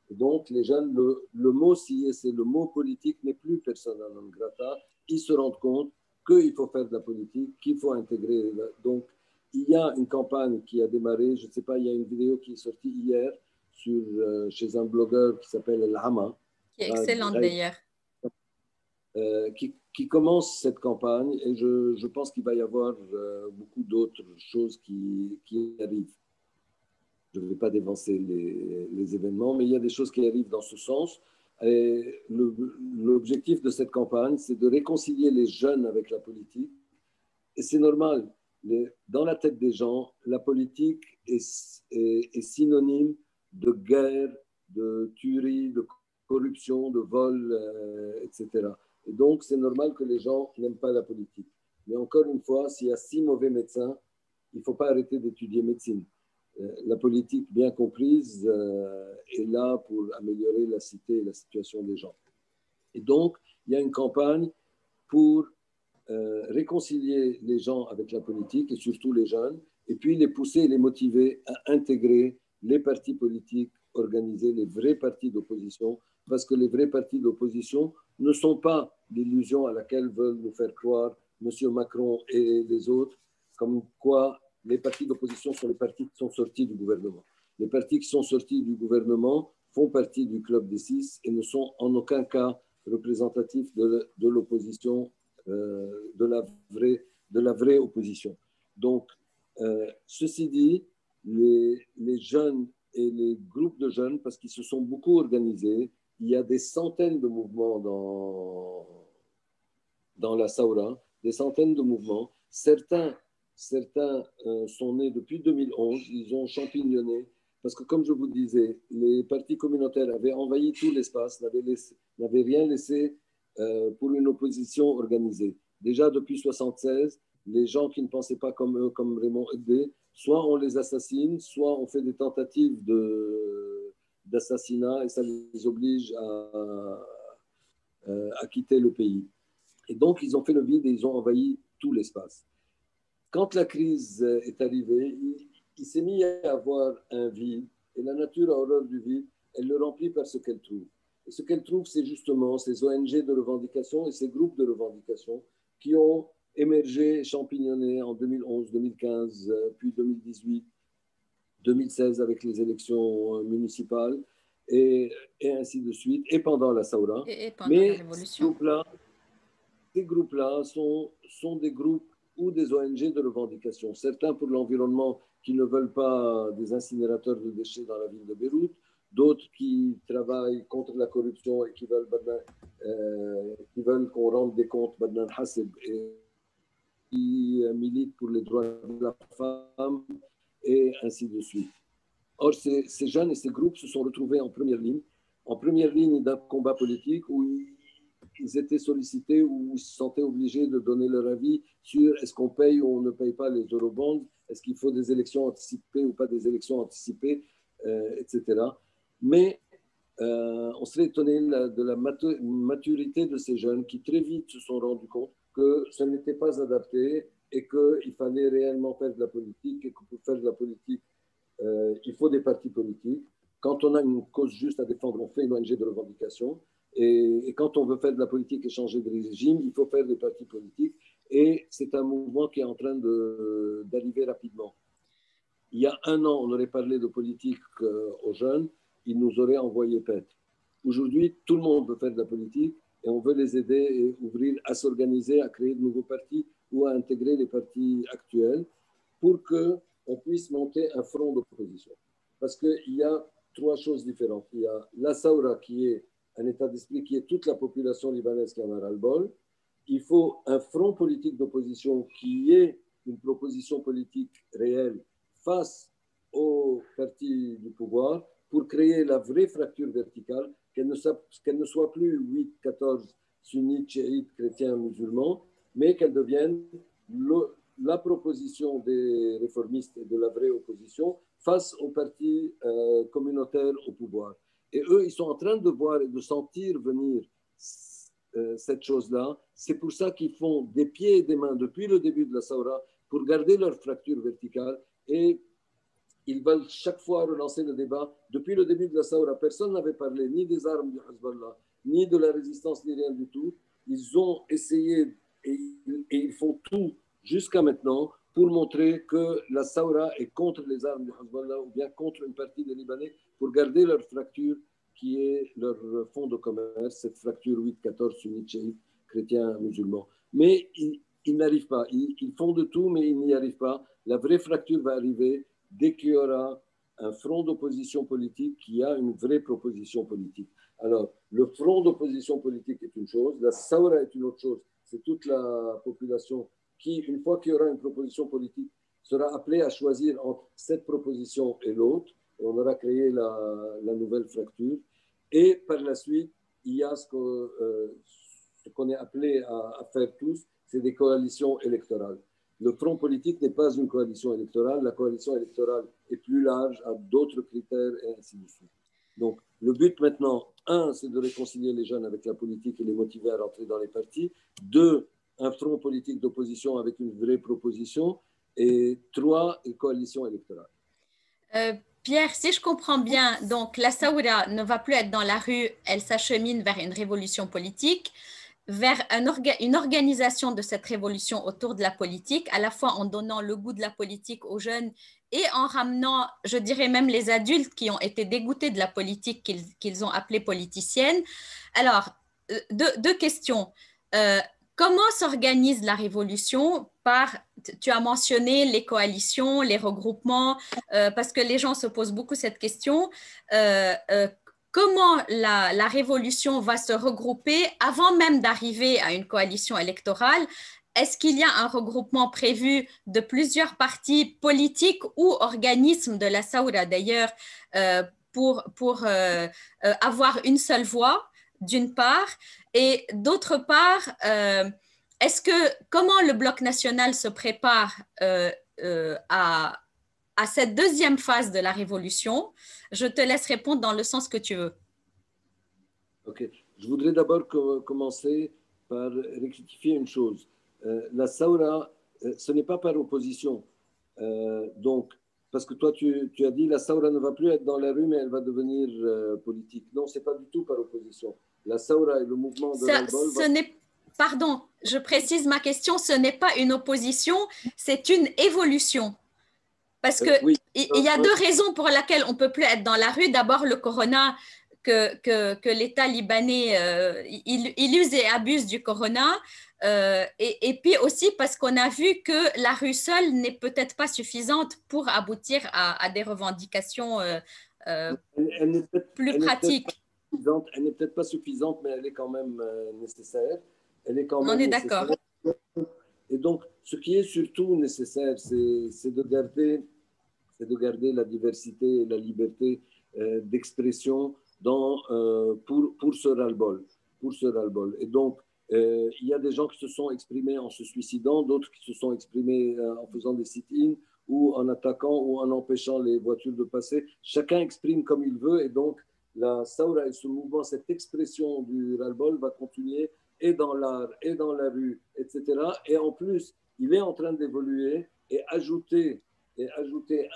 Donc, les jeunes, le mot Siyesi, le mot politique n'est plus persona non grata. Ils se rendent compte qu'il faut faire de la politique, qu'il faut intégrer. Donc, il y a une campagne qui a démarré, je ne sais pas, il y a une vidéo qui est sortie hier chez un blogueur qui s'appelle El Hama, qui est excellente d'ailleurs. Qui commence cette campagne et je pense qu'il va y avoir beaucoup d'autres choses qui arrivent. Je ne vais pas dévancer les événements, mais il y a des choses qui arrivent dans ce sens. L'objectif de cette campagne, c'est de réconcilier les jeunes avec la politique. Et c'est normal. Dans la tête des gens, la politique est synonyme de guerre, de tuerie, de corruption, de vol, etc. Et donc, c'est normal que les gens n'aiment pas la politique. Mais encore une fois, s'il y a 6 mauvais médecins, il ne faut pas arrêter d'étudier médecine. La politique, bien comprise, est là pour améliorer la cité et la situation des gens. Et donc, il y a une campagne pour réconcilier les gens avec la politique, et surtout les jeunes, et puis les pousser et les motiver à intégrer les partis politiques organisés, les vrais partis d'opposition, parce que les vrais partis d'opposition ne sont pas l'illusion à laquelle veulent nous faire croire M. Macron et les autres, comme quoi les partis d'opposition sont les partis qui sont sortis du gouvernement. Les partis qui sont sortis du gouvernement font partie du club des 6 et ne sont en aucun cas représentatifs de l'opposition, de la vraie opposition. Donc, ceci dit, les jeunes et les groupes de jeunes, parce qu'ils se sont beaucoup organisés, il y a des centaines de mouvements dans la Saoura, des centaines de mouvements. Certains certains sont nés depuis 2011, ils ont champignonné, parce que comme je vous disais, les partis communautaires avaient envahi tout l'espace, n'avaient rien laissé pour une opposition organisée. Déjà depuis 1976, les gens qui ne pensaient pas comme eux, comme Raymond Edé, soit on les assassine, soit on fait des tentatives d'assassinat et ça les oblige à quitter le pays. Et donc, ils ont fait le vide et ils ont envahi tout l'espace. Quand la crise est arrivée, il s'est mis à avoir un vide et la nature a horreur du vide, elle le remplit par ce qu'elle trouve. Et ce qu'elle trouve, c'est justement ces ONG de revendication et ces groupes de revendication qui ont émergé, champignonné en 2011, 2015, puis 2018, 2016 avec les élections municipales et ainsi de suite, et pendant la Saoura. Et pendant Mais la Révolution. ces groupes-là sont des groupes ou des ONG de revendication. Certains pour l'environnement qui ne veulent pas des incinérateurs de déchets dans la ville de Beyrouth, d'autres qui travaillent contre la corruption et qui veulent qu'on rende des comptes Badnan Hasseb et qui militent pour les droits de la femme et ainsi de suite. Or, ces jeunes et ces groupes se sont retrouvés en première ligne d'un combat politique où ils étaient sollicités, où ils se sentaient obligés de donner leur avis sur est-ce qu'on paye ou on ne paye pas les eurobonds, est-ce qu'il faut des élections anticipées ou pas des élections anticipées, etc. Mais on serait étonné de la maturité de ces jeunes qui très vite se sont rendus compte que ce n'était pas adapté et qu'il fallait réellement faire de la politique et que pour faire de la politique, il faut des partis politiques. Quand on a une cause juste à défendre, on fait une ONG de revendication. Et quand on veut faire de la politique et changer de régime, il faut faire des partis politiques. Et c'est un mouvement qui est en train d'arriver rapidement. Il y a un an, on aurait parlé de politique aux jeunes, ils nous auraient envoyé paître. Aujourd'hui, tout le monde veut faire de la politique et on veut les aider et ouvrir à s'organiser, à créer de nouveaux partis ou à intégrer les partis actuels pour qu'on puisse monter un front d'opposition. Parce qu'il y a trois choses différentes. Il y a la Saoura qui est un état d'esprit qui est toute la population libanaise qui en a ras-le-bol. Il faut un front politique d'opposition qui est une proposition politique réelle face aux partis du pouvoir pour créer la vraie fracture verticale, qu'elle ne soit plus 8-14 sunnites, chiites, chrétiens, musulmans, mais qu'elle devienne la proposition des réformistes et de la vraie opposition face aux partis communautaires au pouvoir. Et eux, ils sont en train de voir et de sentir venir cette chose-là. C'est pour ça qu'ils font des pieds et des mains depuis le début de la Saoura pour garder leur fracture verticale et ils veulent chaque fois relancer le débat. Depuis le début de la Saoura, personne n'avait parlé ni des armes du Hezbollah, ni de la résistance, ni rien du tout. Ils ont essayé et ils font tout jusqu'à maintenant pour montrer que la Saoura est contre les armes du Hezbollah ou bien contre une partie des Libanais pour garder leur fracture qui est leur fond de commerce, cette fracture 8-14 sunnites, chiites, chrétiens, musulmans. Mais ils n'arrivent pas. Ils font de tout, mais ils n'y arrivent pas. La vraie fracture va arriver dès qu'il y aura un front d'opposition politique qui a une vraie proposition politique. Alors, le front d'opposition politique est une chose, la Saoura est une autre chose. C'est toute la population qui, une fois qu'il y aura une proposition politique, sera appelée à choisir entre cette proposition et l'autre. Et on aura créé la nouvelle fracture. Et par la suite, il y a ce qu'on est appelé à faire tous, c'est des coalitions électorales. Le front politique n'est pas une coalition électorale. La coalition électorale est plus large, a d'autres critères et ainsi de suite. Donc, le but maintenant, c'est de réconcilier les jeunes avec la politique et les motiver à rentrer dans les partis. 2, un front politique d'opposition avec une vraie proposition. Et 3, une coalition électorale. Pierre, si je comprends bien, donc la Saoura ne va plus être dans la rue, elle s'achemine vers une révolution politique, vers une organisation de cette révolution autour de la politique, à la fois en donnant le goût de la politique aux jeunes et en ramenant, je dirais même les adultes qui ont été dégoûtés de la politique qu'ils ont appelée politicienne. Alors, deux questions. Comment s'organise la révolution tu as mentionné les coalitions, les regroupements, parce que les gens se posent beaucoup cette question. Comment la révolution va se regrouper avant même d'arriver à une coalition électorale? est-ce qu'il y a un regroupement prévu de plusieurs partis politiques ou organismes de la Saoura d'ailleurs pour avoir une seule voix, d'une part, et d'autre part, comment le Bloc national se prépare à cette deuxième phase de la révolution? Je te laisse répondre dans le sens que tu veux. Ok. Je voudrais d'abord commencer par rectifier une chose. La Saoura, ce n'est pas par opposition. Donc, parce que toi, tu as dit la Saoura ne va plus être dans la rue, mais elle va devenir politique. Non, ce n'est pas du tout par opposition. La Saoura et le mouvement de ras-le-bol... Pardon, je précise ma question, ce n'est pas une opposition, c'est une évolution. Parce qu'il oui. y a deux raisons pour lesquelles on ne peut plus être dans la rue. D'abord, le corona, que l'État libanais, il use et abuse du corona. Et puis aussi parce qu'on a vu que la rue seule n'est peut-être pas suffisante pour aboutir à des revendications plus pratiques. Elle n'est peut-être pas suffisante, mais elle est quand même nécessaire. Elle est quand même on est d'accord. Et donc, ce qui est surtout nécessaire, c'est de garder la diversité et la liberté d'expression pour ce ras-le-bol. Et donc, il y a des gens qui se sont exprimés en se suicidant, d'autres qui se sont exprimés en faisant des sit-ins ou en attaquant ou en empêchant les voitures de passer. Chacun exprime comme il veut et donc la Saoura et ce mouvement, cette expression du ras-le-bol va continuer et dans l'art et dans la rue, etc. Et en plus, il est en train d'évoluer et ajouter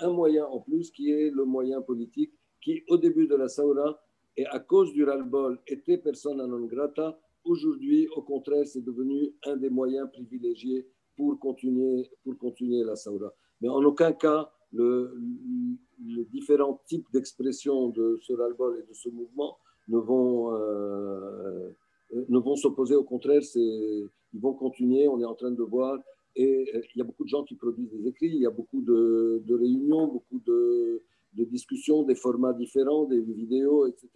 un moyen en plus qui est le moyen politique qui, au début de la Saoura, et à cause du ras-le-bol, était persona non grata. Aujourd'hui, au contraire, c'est devenu un des moyens privilégiés pour continuer la Saoura. Mais en aucun cas, les différents types d'expression de ce ras-le-bol et de ce mouvement ne vont s'opposer. Au contraire, ils vont continuer. On est en train de voir. Et il y a beaucoup de gens qui produisent des écrits, il y a beaucoup de réunions, beaucoup de discussions, des formats différents, des vidéos, etc.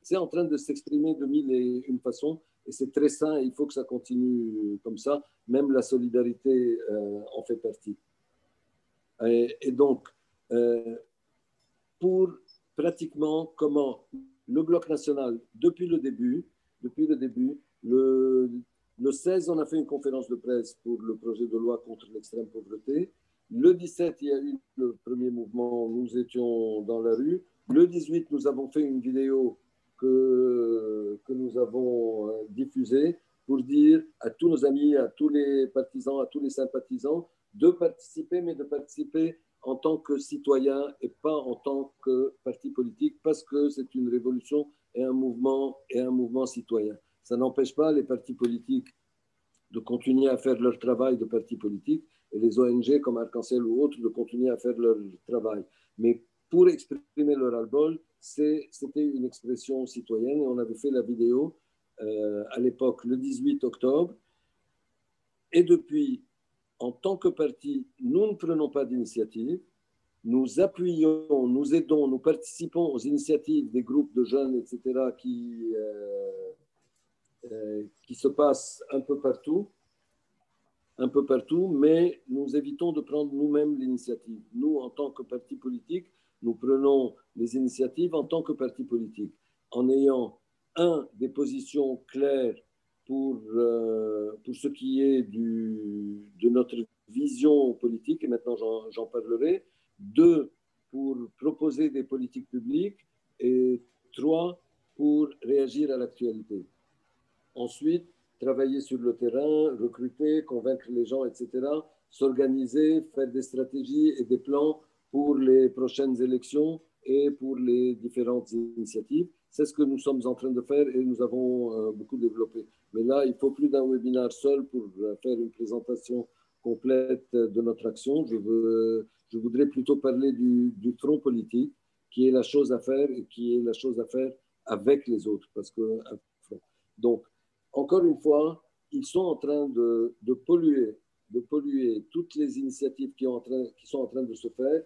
C'est en train de s'exprimer de mille et une façons et c'est très sain et il faut que ça continue comme ça. Même la solidarité en fait partie. Et donc, pour pratiquement comment le Bloc national, depuis le début, le 16, on a fait une conférence de presse pour le projet de loi contre l'extrême pauvreté. Le 17, il y a eu le premier mouvement, nous étions dans la rue. Le 18, nous avons fait une vidéo que nous avons diffusée pour dire à tous nos amis, à tous les partisans, à tous les sympathisants de participer, mais de participer en tant que citoyen et pas en tant que parti politique, parce que c'est une révolution et un mouvement citoyen. Ça n'empêche pas les partis politiques de continuer à faire leur travail de parti politique et les ONG comme Arc-en-Ciel ou autres de continuer à faire leur travail. Mais pour exprimer le ras-le-bol, c'était une expression citoyenne et on avait fait la vidéo à l'époque le 18 octobre. Et depuis, en tant que parti, nous ne prenons pas d'initiative. Nous appuyons, nous aidons, nous participons aux initiatives des groupes de jeunes, etc., qui se passent un peu partout, mais nous évitons de prendre nous-mêmes l'initiative. Nous, en tant que parti politique, nous prenons les initiatives en tant que parti politique, en ayant, des positions claires pour ce qui est de notre vision politique, et maintenant j'en parlerai. 2, pour proposer des politiques publiques. Et 3, pour réagir à l'actualité. Ensuite, travailler sur le terrain, recruter, convaincre les gens, etc., s'organiser, faire des stratégies et des plans pour les prochaines élections et pour les différentes initiatives. C'est ce que nous sommes en train de faire et nous avons beaucoup développé. Mais là, il faut plus d'un webinaire seul pour faire une présentation complète de notre action. Je voudrais plutôt parler du front politique, qui est la chose à faire et qui est la chose à faire avec les autres. Donc, encore une fois, ils sont en train de polluer toutes les initiatives qui sont en train de se faire.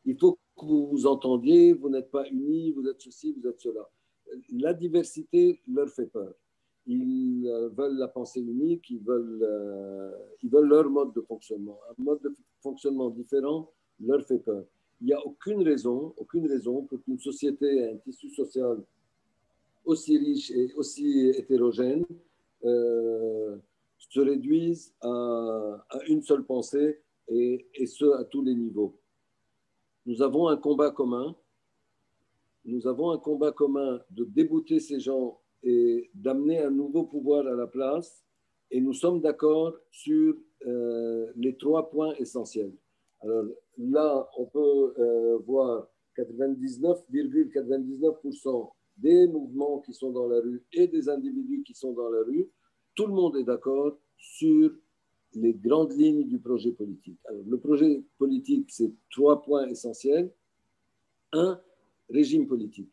Il faut que vous vous entendiez, vous n'êtes pas unis, vous êtes ceci, vous êtes cela. La diversité leur fait peur. ils veulent la pensée unique, ils veulent leur mode de fonctionnement. Un mode de fonctionnement différent leur fait peur. Il n'y a aucune raison pour qu'une société, un tissu social aussi riche et aussi hétérogène se réduise à une seule pensée et ce, à tous les niveaux. Nous avons un combat commun. Nous avons un combat commun de débouter ces gens et d'amener un nouveau pouvoir à la place. Et nous sommes d'accord sur les 3 points essentiels. Alors là, on peut voir 99,99% des mouvements qui sont dans la rue et des individus qui sont dans la rue. Tout le monde est d'accord sur les grandes lignes du projet politique. Alors, le projet politique, c'est 3 points essentiels. 1, régime politique.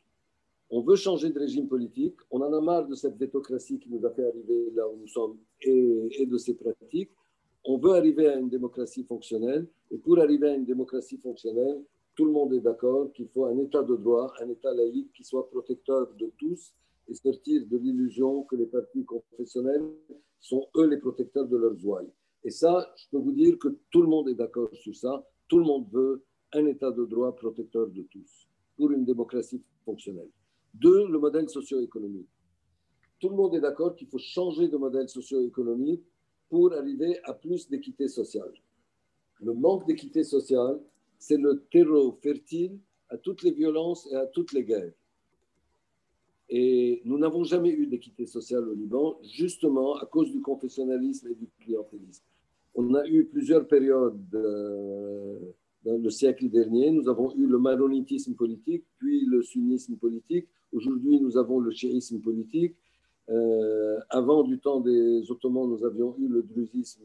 On veut changer de régime politique. On en a marre de cette vétocratie qui nous a fait arriver là où nous sommes et de ces pratiques. On veut arriver à une démocratie fonctionnelle. Et pour arriver à une démocratie fonctionnelle, tout le monde est d'accord qu'il faut un État de droit, un État laïque qui soit protecteur de tous et sortir de l'illusion que les partis confessionnels sont eux les protecteurs de leurs ouailles. Et ça, je peux vous dire que tout le monde est d'accord sur ça. Tout le monde veut un État de droit protecteur de tous pour une démocratie fonctionnelle. 2, le modèle socio-économique. Tout le monde est d'accord qu'il faut changer de modèle socio-économique pour arriver à plus d'équité sociale. Le manque d'équité sociale, c'est le terreau fertile à toutes les violences et à toutes les guerres. Et nous n'avons jamais eu d'équité sociale au Liban, justement à cause du confessionnalisme et du clientélisme. On a eu plusieurs périodes dans le siècle dernier. Nous avons eu le maronitisme politique, puis le sunnisme politique. Aujourd'hui, nous avons le chiisme politique. Avant, du temps des Ottomans, nous avions eu le druzisme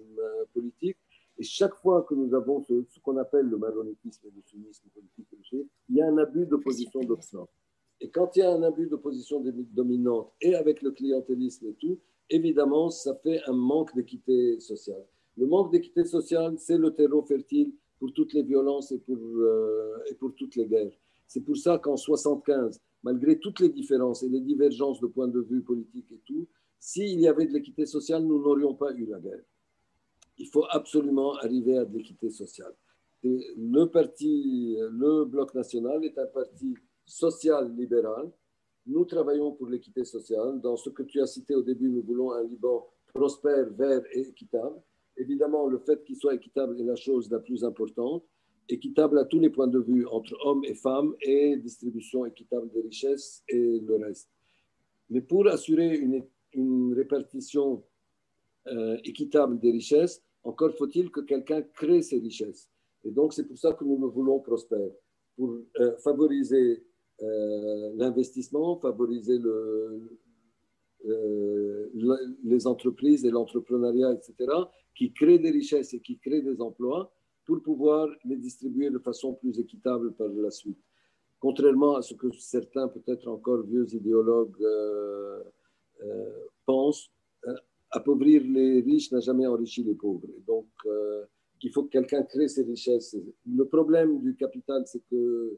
politique. Et chaque fois que nous avons ce qu'on appelle le maronitisme et le sunnisme politique, il y a un abus de position dominante. Et quand il y a un abus de position dominante et avec le clientélisme et tout, évidemment, ça fait un manque d'équité sociale. Le manque d'équité sociale, c'est le terreau fertile pour toutes les violences et pour toutes les guerres. C'est pour ça qu'en 1975, malgré toutes les différences et les divergences de points de vue politiques et tout, s'il y avait de l'équité sociale, nous n'aurions pas eu la guerre. Il faut absolument arriver à de l'équité sociale. Et le Bloc national est un parti social-libéral. Nous travaillons pour l'équité sociale. Dans ce que tu as cité au début, nous voulons un Liban prospère, vert et équitable. Évidemment, le fait qu'il soit équitable est la chose la plus importante. Équitable à tous les points de vue, entre hommes et femmes, et distribution équitable des richesses et le reste. Mais pour assurer une répartition équitable des richesses, encore faut-il que quelqu'un crée ces richesses. Et donc, c'est pour ça que nous le voulons prospère, pour favoriser l'investissement, favoriser les entreprises et l'entrepreneuriat, etc., qui créent des richesses et qui créent des emplois pour pouvoir les distribuer de façon plus équitable par la suite. Contrairement à ce que certains, peut-être encore vieux idéologues, pensent, appauvrir les riches n'a jamais enrichi les pauvres. Et donc, il faut que quelqu'un crée ces richesses. Le problème du capital, c'est que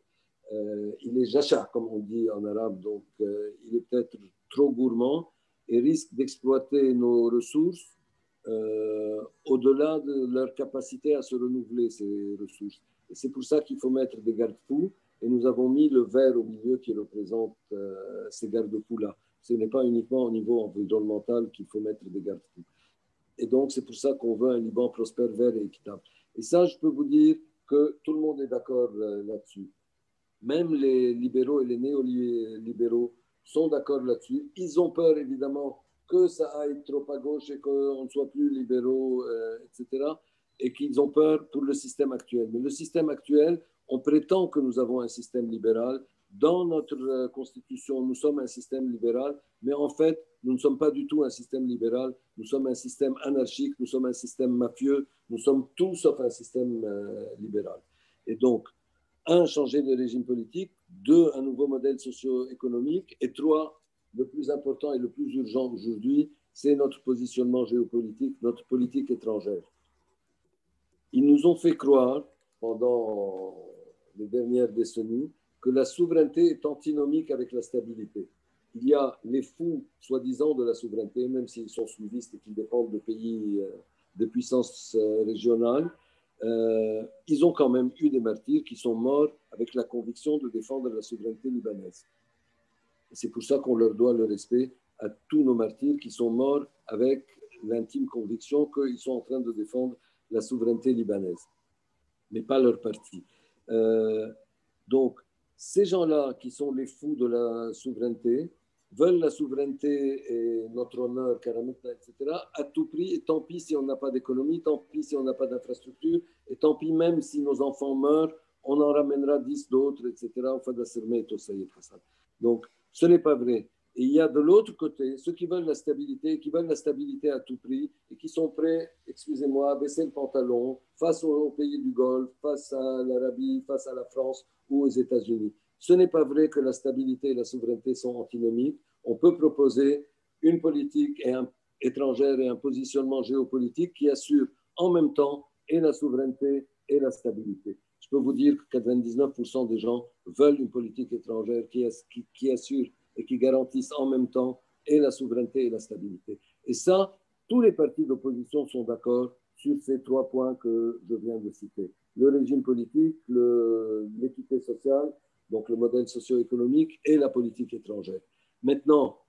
il est jacha, comme on dit en arabe, donc il est peut-être trop gourmand et risque d'exploiter nos ressources au-delà de leur capacité à se renouveler, ces ressources. Et c'est pour ça qu'il faut mettre des garde-fous, et nous avons mis le vert au milieu qui représente ces garde-fous-là. Ce n'est pas uniquement au niveau environnemental qu'il faut mettre des garde-fous. Et donc, c'est pour ça qu'on veut un Liban prospère, vert et équitable. Et ça, je peux vous dire que tout le monde est d'accord là-dessus. Même les libéraux et les néolibéraux sont d'accord là-dessus. Ils ont peur, évidemment, que ça aille trop à gauche et qu'on ne soit plus libéraux, etc. Et qu'ils ont peur pour le système actuel. Mais le système actuel, on prétend que nous avons un système libéral. Dans notre constitution, nous sommes un système libéral, mais en fait, nous ne sommes pas du tout un système libéral. Nous sommes un système anarchique, nous sommes un système mafieux, nous sommes tout sauf un système libéral. Et donc, 1, changer de régime politique, 2, un nouveau modèle socio-économique, et 3, le plus important et le plus urgent aujourd'hui, c'est notre positionnement géopolitique, notre politique étrangère. Ils nous ont fait croire, pendant les dernières décennies, que la souveraineté est antinomique avec la stabilité. il y a les fous, soi-disant, de la souveraineté, même s'ils sont suivistes et qu'ils dépendent de pays, de puissances régionales. Ils ont quand même eu des martyrs qui sont morts avec la conviction de défendre la souveraineté libanaise. C'est pour ça qu'on leur doit le respect à tous nos martyrs qui sont morts avec l'intime conviction qu'ils sont en train de défendre la souveraineté libanaise, mais pas leur parti. Donc, ces gens-là qui sont les fous de la souveraineté veulent la souveraineté et notre honneur, etc., à tout prix, et tant pis si on n'a pas d'économie, tant pis si on n'a pas d'infrastructure, et tant pis même si nos enfants meurent, on en ramènera 10 d'autres, etc. Donc, ce n'est pas vrai. Et il y a de l'autre côté ceux qui veulent la stabilité à tout prix, et qui sont prêts, excusez-moi, à baisser le pantalon face aux pays du Golfe, face à l'Arabie, face à la France ou aux États-Unis. Ce n'est pas vrai que la stabilité et la souveraineté sont antinomiques. On peut proposer une politique étrangère et un positionnement géopolitique qui assure en même temps et la souveraineté et la stabilité. Je peux vous dire que 99% des gens veulent une politique étrangère qui assure et qui garantisse en même temps et la souveraineté et la stabilité. Et ça, tous les partis d'opposition sont d'accord sur ces 3 points que je viens de citer. Le régime politique, l'équité sociale, donc le modèle socio-économique et la politique étrangère. Maintenant,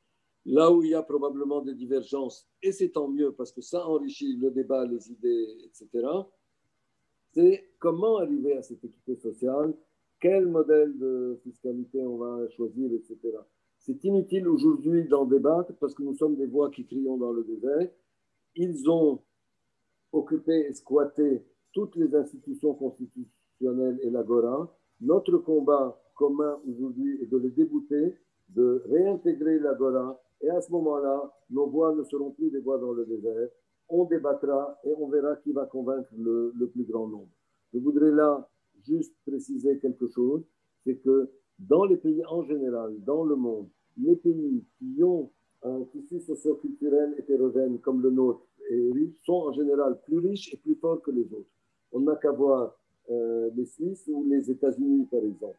là où il y a probablement des divergences, et c'est tant mieux parce que ça enrichit le débat, les idées, etc., c'est comment arriver à cette équité sociale, quel modèle de fiscalité on va choisir, etc. C'est inutile aujourd'hui d'en débattre parce que nous sommes des voix qui crions dans le désert. Ils ont occupé et squatté toutes les institutions constitutionnelles et l'Agora. Notre combat commun aujourd'hui est de les débouter, de réintégrer l'Agora, et à ce moment-là, nos voix ne seront plus des voix dans le désert. On débattra et on verra qui va convaincre le plus grand nombre. Je voudrais là juste préciser quelque chose, c'est que dans les pays en général, dans le monde, les pays qui ont un tissu socio-culturel hétérogène comme le nôtre et riche sont en général plus riches et plus forts que les autres. On n'a qu'à voir les Suisses ou les États-Unis, par exemple.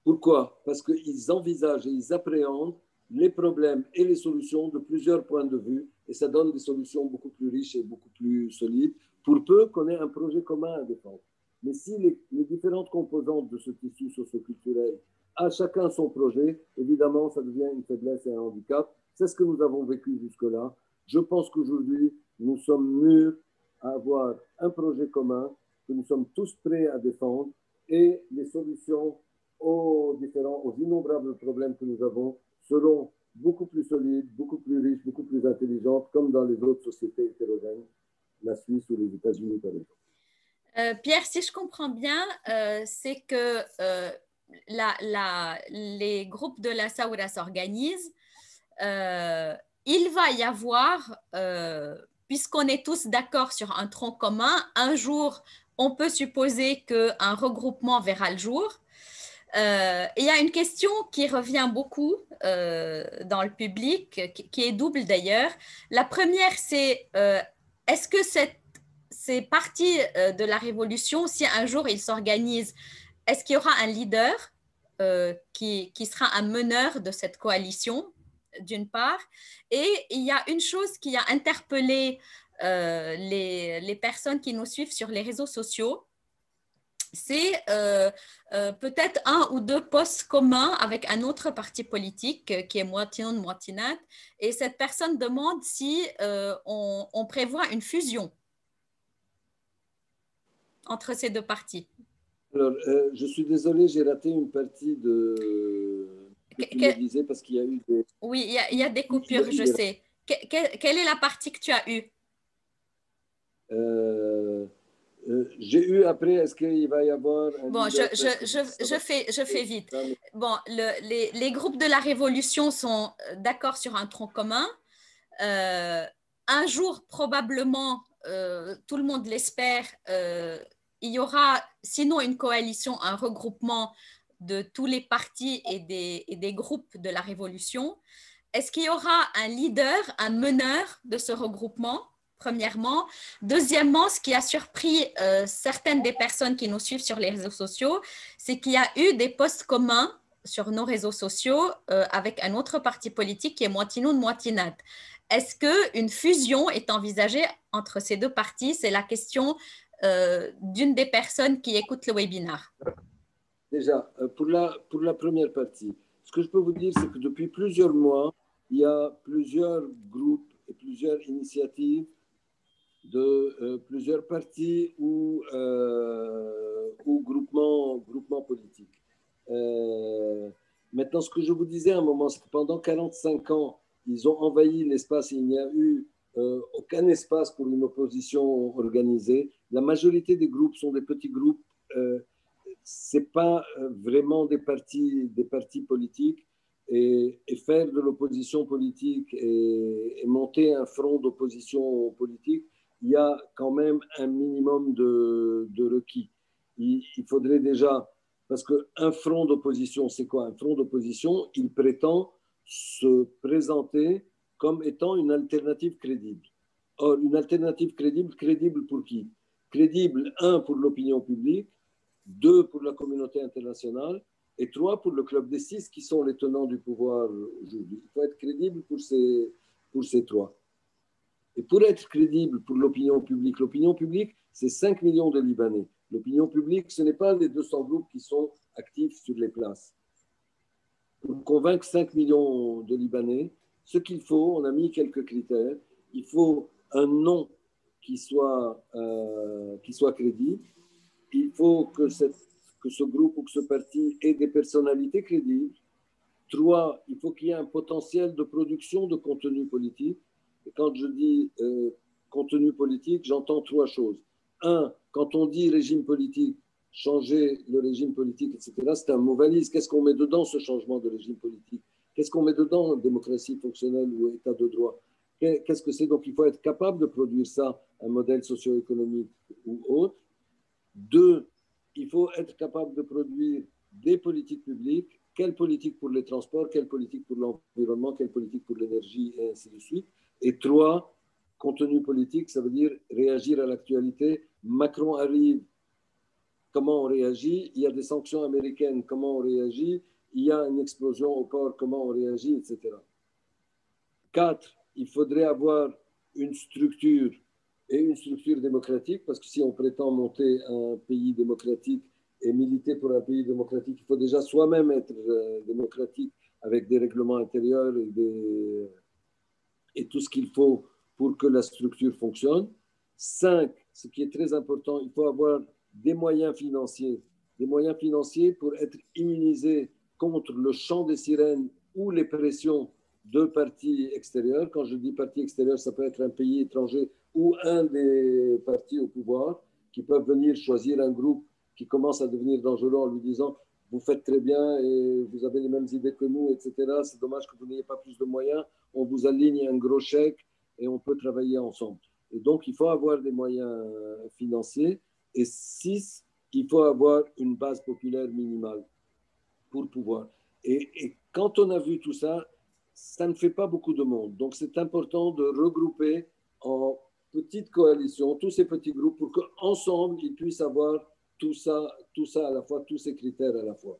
Pourquoi? Parce qu'ils envisagent et ils appréhendent les problèmes et les solutions de plusieurs points de vue, et ça donne des solutions beaucoup plus riches et beaucoup plus solides, pour peu qu'on ait un projet commun à défendre. Mais si les différentes composantes de ce tissu socio-culturel a chacun son projet, évidemment, ça devient une faiblesse et un handicap. C'est ce que nous avons vécu jusque-là. Je pense qu'aujourd'hui, nous sommes mûrs à avoir un projet commun que nous sommes tous prêts à défendre, et les solutions aux innombrables problèmes que nous avons seront beaucoup plus solides, beaucoup plus riches, beaucoup plus intelligentes, comme dans les autres sociétés hétérogènes, la Suisse ou les États-Unis, par exemple. Pierre, si je comprends bien, c'est que les groupes de la Saoura s'organisent. Il va y avoir, puisqu'on est tous d'accord sur un tronc commun, un jour, on peut supposer qu'un regroupement verra le jour. Il y a une question qui revient beaucoup dans le public, qui est double d'ailleurs. La première, c'est est-ce que ces partis de la Révolution, si un jour ils s'organisent, est-ce qu'il y aura un leader qui sera un meneur de cette coalition, d'une part? Et il y a une chose qui a interpellé les personnes qui nous suivent sur les réseaux sociaux, c'est peut-être 1 ou 2 postes communs avec un autre parti politique qui est Moitié Moitinat, et cette personne demande si on prévoit une fusion entre ces 2 partis. Alors, je suis désolé, j'ai raté une partie de ce que tu me disais parce qu'il y a eu des... Oui, il y a des coupures, je sais. Quelle est la partie que tu as eue? J'ai eu après, est-ce qu'il va y avoir... Bon, je fais vite. Bon, les groupes de la Révolution sont d'accord sur un tronc commun. Un jour, probablement, tout le monde l'espère, il y aura sinon une coalition, un regroupement de tous les partis et des groupes de la Révolution. Est-ce qu'il y aura un leader, un meneur de ce regroupement, premièrement? Deuxièmement, ce qui a surpris certaines des personnes qui nous suivent sur les réseaux sociaux, c'est qu'il y a eu des postes communs sur nos réseaux sociaux avec un autre parti politique qui est Mouatinoun Mouatinat. Est-ce qu'une fusion est envisagée entre ces deux partis? C'est la question d'une des personnes qui écoutent le webinaire. Déjà, pour la première partie, ce que je peux vous dire, c'est que depuis plusieurs mois, il y a plusieurs groupes et plusieurs initiatives de plusieurs partis ou groupements politiques. Maintenant, ce que je vous disais à un moment, c'est que pendant 45 ans, ils ont envahi l'espace et il n'y a eu aucun espace pour une opposition organisée. La majorité des groupes sont des petits groupes. Ce n'est pas vraiment des partis politiques. Et faire de l'opposition politique et monter un front d'opposition politique, il y a quand même un minimum de requis. Il faudrait déjà, parce qu'un front d'opposition, c'est quoi? Un front d'opposition, il prétend se présenter comme étant une alternative crédible. Or, une alternative crédible pour qui? Crédible, un, pour l'opinion publique, deux, pour la communauté internationale, et trois, pour le club des six qui sont les tenants du pouvoir aujourd'hui. Il faut être crédible pour ces trois. Et pour être crédible pour l'opinion publique, c'est 5 millions de Libanais. L'opinion publique, ce n'est pas les 200 groupes qui sont actifs sur les places. Pour convaincre 5 millions de Libanais, ce qu'il faut, on a mis quelques critères, il faut un nom qui soit crédible, il faut que ce groupe ou que ce parti ait des personnalités crédibles. 3, il faut qu'il y ait un potentiel de production de contenu politique. Et quand je dis contenu politique, j'entends 3 choses. 1, quand on dit régime politique, changer le régime politique, etc., c'est un mot valise. Qu'est-ce qu'on met dedans, ce changement de régime politique? Qu'est-ce qu'on met dedans, démocratie fonctionnelle ou état de droit? Qu'est-ce que c'est? Donc, il faut être capable de produire ça, un modèle socio-économique ou autre. 2, il faut être capable de produire des politiques publiques. Quelle politique pour les transports, quelle politique pour l'environnement, quelle politique pour l'énergie, et ainsi de suite. Et 3, contenu politique, ça veut dire réagir à l'actualité. Macron arrive, comment on réagit? Il y a des sanctions américaines, comment on réagit? Il y a une explosion au port, comment on réagit, etc. 4, il faudrait avoir une structure et une structure démocratique, parce que si on prétend monter un pays démocratique et militer pour un pays démocratique, il faut déjà soi-même être démocratique avec des règlements intérieurs et tout ce qu'il faut pour que la structure fonctionne. 5, ce qui est très important, il faut avoir des moyens financiers pour être immunisé contre le chant des sirènes ou les pressions de partis extérieurs. Quand je dis partis extérieurs, ça peut être un pays étranger ou un des partis au pouvoir qui peuvent venir choisir un groupe qui commence à devenir dangereux en lui disant « vous faites très bien et vous avez les mêmes idées que nous, etc. C'est dommage que vous n'ayez pas plus de moyens. On vous aligne un gros chèque et on peut travailler ensemble. » Et donc, il faut avoir des moyens financiers. Et 6, il faut avoir une base populaire minimale pour pouvoir. Et quand on a vu tout ça, ça ne fait pas beaucoup de monde. Donc, c'est important de regrouper en petites coalitions tous ces petits groupes pour qu'ensemble, ils puissent avoir tout ça à la fois, tous ces critères à la fois.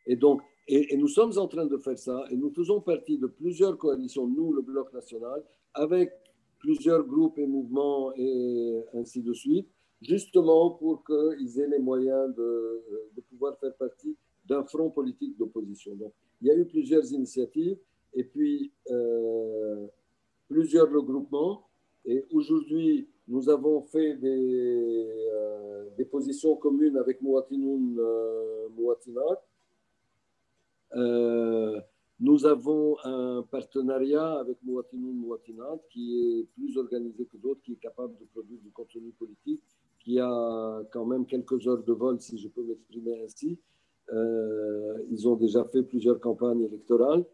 Et donc, et nous sommes en train de faire ça, et nous faisons partie de plusieurs coalitions, nous, le Bloc national, avec plusieurs groupes et mouvements et ainsi de suite, justement pour qu'ils aient les moyens de pouvoir faire partie d'un front politique d'opposition. Donc, il y a eu plusieurs initiatives et puis plusieurs regroupements. Et aujourd'hui, nous avons fait des positions communes avec Mouatinoun Mouatinat. Nous avons un partenariat avec Mouatinoun Mouatinat qui est plus organisé que d'autres, qui est capable de produire du contenu politique, qui a quand même quelques heures de vol, si je peux m'exprimer ainsi. Ils ont déjà fait plusieurs campagnes électorales.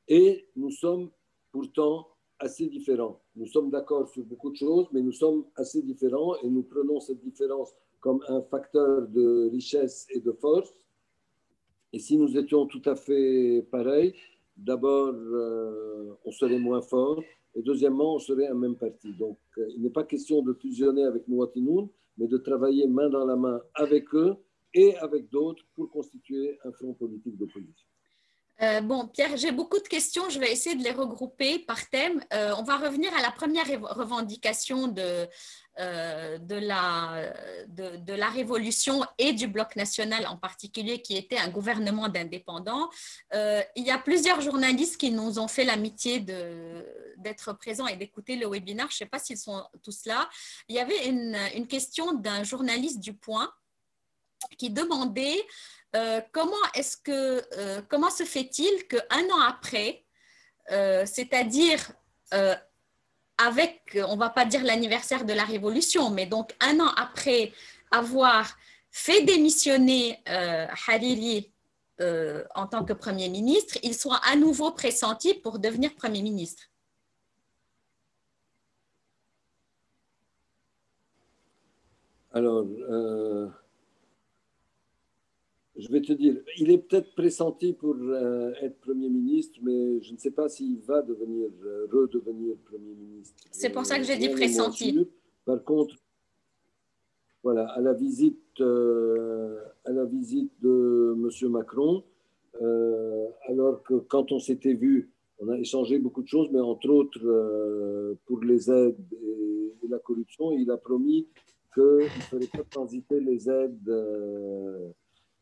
Et nous sommes pourtant assez différents. Nous sommes d'accord sur beaucoup de choses, mais nous sommes assez différents et nous prenons cette différence comme un facteur de richesse et de force. Et si nous étions tout à fait pareils, d'abord, on serait moins fort, et deuxièmement, on serait un même parti. Donc, il n'est pas question de fusionner avec Mouatinoun, mais de travailler main dans la main avec eux et avec d'autres pour constituer un front politique d'opposition. Bon, Pierre, j'ai beaucoup de questions. Je vais essayer de les regrouper par thème. On va revenir à la première revendication de la Révolution et du Bloc national en particulier, qui était un gouvernement d'indépendants. Il y a plusieurs journalistes qui nous ont fait l'amitié d'être présents et d'écouter le webinaire. Je ne sais pas s'ils sont tous là. Il y avait une question d'un journaliste du Point qui demandait comment se fait-il qu'un an après, c'est-à-dire avec, on ne va pas dire l'anniversaire de la Révolution, mais donc un an après avoir fait démissionner Hariri en tant que Premier ministre, il soit à nouveau pressenti pour devenir Premier ministre? Alors, je vais te dire, il est peut-être pressenti pour être Premier ministre, mais je ne sais pas s'il va redevenir Premier ministre. C'est pour ça que j'ai dit pressenti. Par contre, voilà, à la visite de M. Macron, alors que quand on s'était vu, on a échangé beaucoup de choses, mais entre autres pour les aides et la corruption, il a promis qu'il ne ferait pas transiter les aides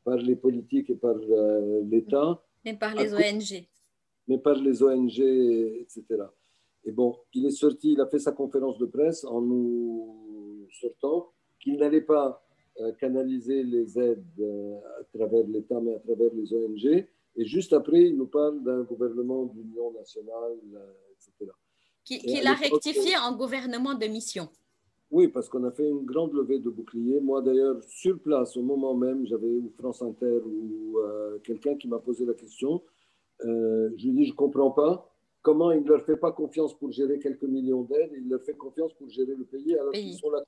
par les politiques et par l'État. Mais par les ONG. Mais par les ONG, etc. Et bon, il est sorti, il a fait sa conférence de presse en nous sortant qu'il n'allait pas canaliser les aides à travers l'État, mais à travers les ONG. Et juste après, il nous parle d'un gouvernement d'union nationale, etc. Qu'il a rectifié en gouvernement de mission. Oui, parce qu'on a fait une grande levée de boucliers. Moi, d'ailleurs, sur place, au moment même, j'avais eu France Inter ou quelqu'un qui m'a posé la question. Je lui dis, je ne comprends pas comment il ne leur fait pas confiance pour gérer quelques millions d'aides, il leur fait confiance pour gérer le pays, alors qu'ils sont là.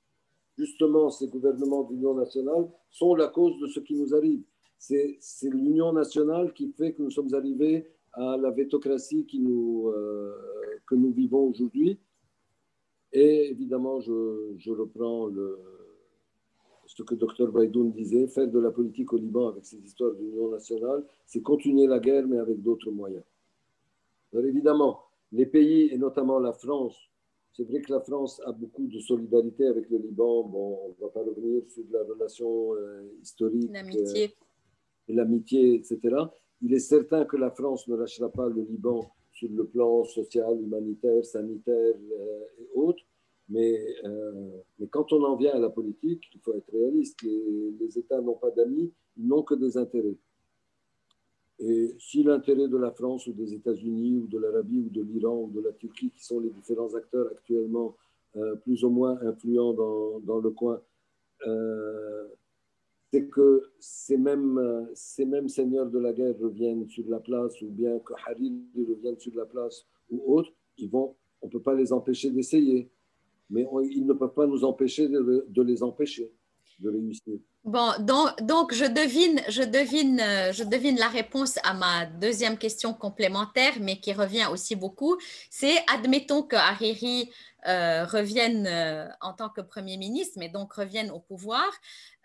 Justement, ces gouvernements d'union nationale sont la cause de ce qui nous arrive. C'est l'union nationale qui fait que nous sommes arrivés à la vétocratie que nous vivons aujourd'hui. Et évidemment, je reprends ce que Dr Baidoun disait, faire de la politique au Liban avec ces histoires d'union nationale, c'est continuer la guerre, mais avec d'autres moyens. Alors évidemment, les pays, et notamment la France, c'est vrai que la France a beaucoup de solidarité avec le Liban. Bon, on ne va pas revenir sur la relation historique, l'amitié, etc. Il est certain que la France ne lâchera pas le Liban sur le plan social, humanitaire, sanitaire et autres. Mais quand on en vient à la politique, il faut être réaliste. Les États n'ont pas d'amis, ils n'ont que des intérêts. Et si l'intérêt de la France ou des États-Unis ou de l'Arabie ou de l'Iran ou de la Turquie, qui sont les différents acteurs actuellement plus ou moins influents dans le coin, c'est que ces mêmes seigneurs de la guerre reviennent sur la place, ou bien que Hariri revienne sur la place ou autres, on ne peut pas les empêcher d'essayer. Mais ils ne peuvent pas nous empêcher de les empêcher de réussir. Bon, donc je devine la réponse à ma deuxième question complémentaire, mais qui revient aussi beaucoup. C'est, admettons que Hariri revienne en tant que Premier ministre, mais donc revienne au pouvoir.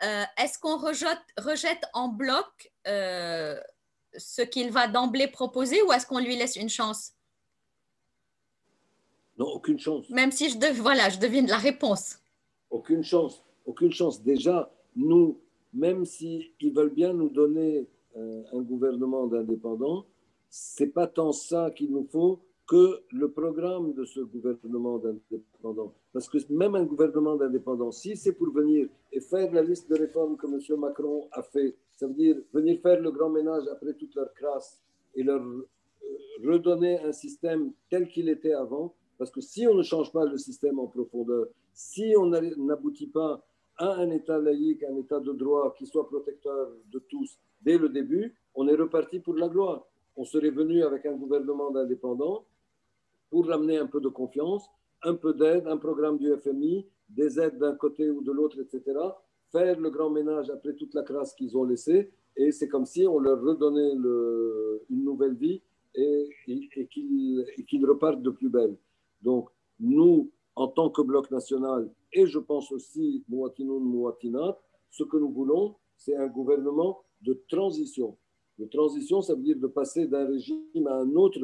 Est-ce qu'on rejette en bloc ce qu'il va d'emblée proposer, ou est-ce qu'on lui laisse une chance? Non, aucune chance. Même si je devine la réponse. Aucune chance. Aucune chance. Déjà, nous, même s'ils veulent bien nous donner un gouvernement d'indépendants, ce n'est pas tant ça qu'il nous faut que le programme de ce gouvernement d'indépendants. Parce que même un gouvernement d'indépendants, si c'est pour venir et faire la liste de réformes que M. Macron a fait, ça veut dire venir faire le grand ménage après toute leur crasse et leur redonner un système tel qu'il était avant. Parce que si on ne change pas le système en profondeur, si on n'aboutit pas à un État laïque, un État de droit qui soit protecteur de tous dès le début, on est reparti pour la gloire. On serait venu avec un gouvernement d'indépendants pour ramener un peu de confiance, un peu d'aide, un programme du FMI, des aides d'un côté ou de l'autre, etc. Faire le grand ménage après toute la crasse qu'ils ont laissée, et c'est comme si on leur redonnait une nouvelle vie et qu'ils repartent de plus belle. Donc, nous, en tant que bloc national, et je pense aussi Mouatinoun, Mouatinat, ce que nous voulons, c'est un gouvernement de transition. De transition, ça veut dire de passer d'un régime à un autre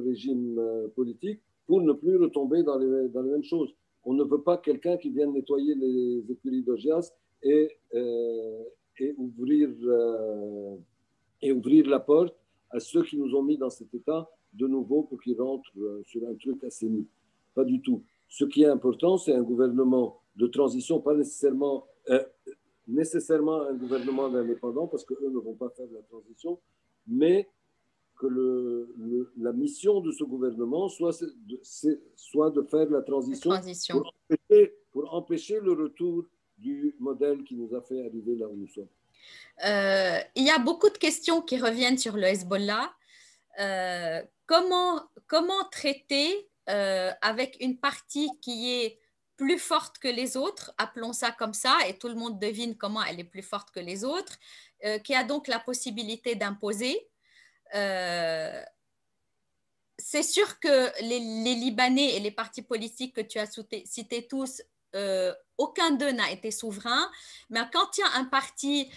régime politique pour ne plus retomber dans les mêmes choses. On ne veut pas quelqu'un qui vienne nettoyer les écuries d'Augias et ouvrir la porte à ceux qui nous ont mis dans cet état de nouveau pour qu'ils rentrent sur un truc assaini. Pas du tout. Ce qui est important, c'est un gouvernement de transition, pas nécessairement un gouvernement d'indépendants, parce qu'eux ne vont pas faire de la transition, mais que la mission de ce gouvernement soit de faire la transition, pour empêcher le retour du modèle qui nous a fait arriver là où nous sommes. Il y a beaucoup de questions qui reviennent sur le Hezbollah. Comment traiter avec une partie qui est plus forte que les autres, appelons ça comme ça, et tout le monde devine comment elle est plus forte que les autres, qui a donc la possibilité d'imposer. C'est sûr que les Libanais et les partis politiques que tu as cités tous, aucun d'eux n'a été souverain, mais quand il y a un parti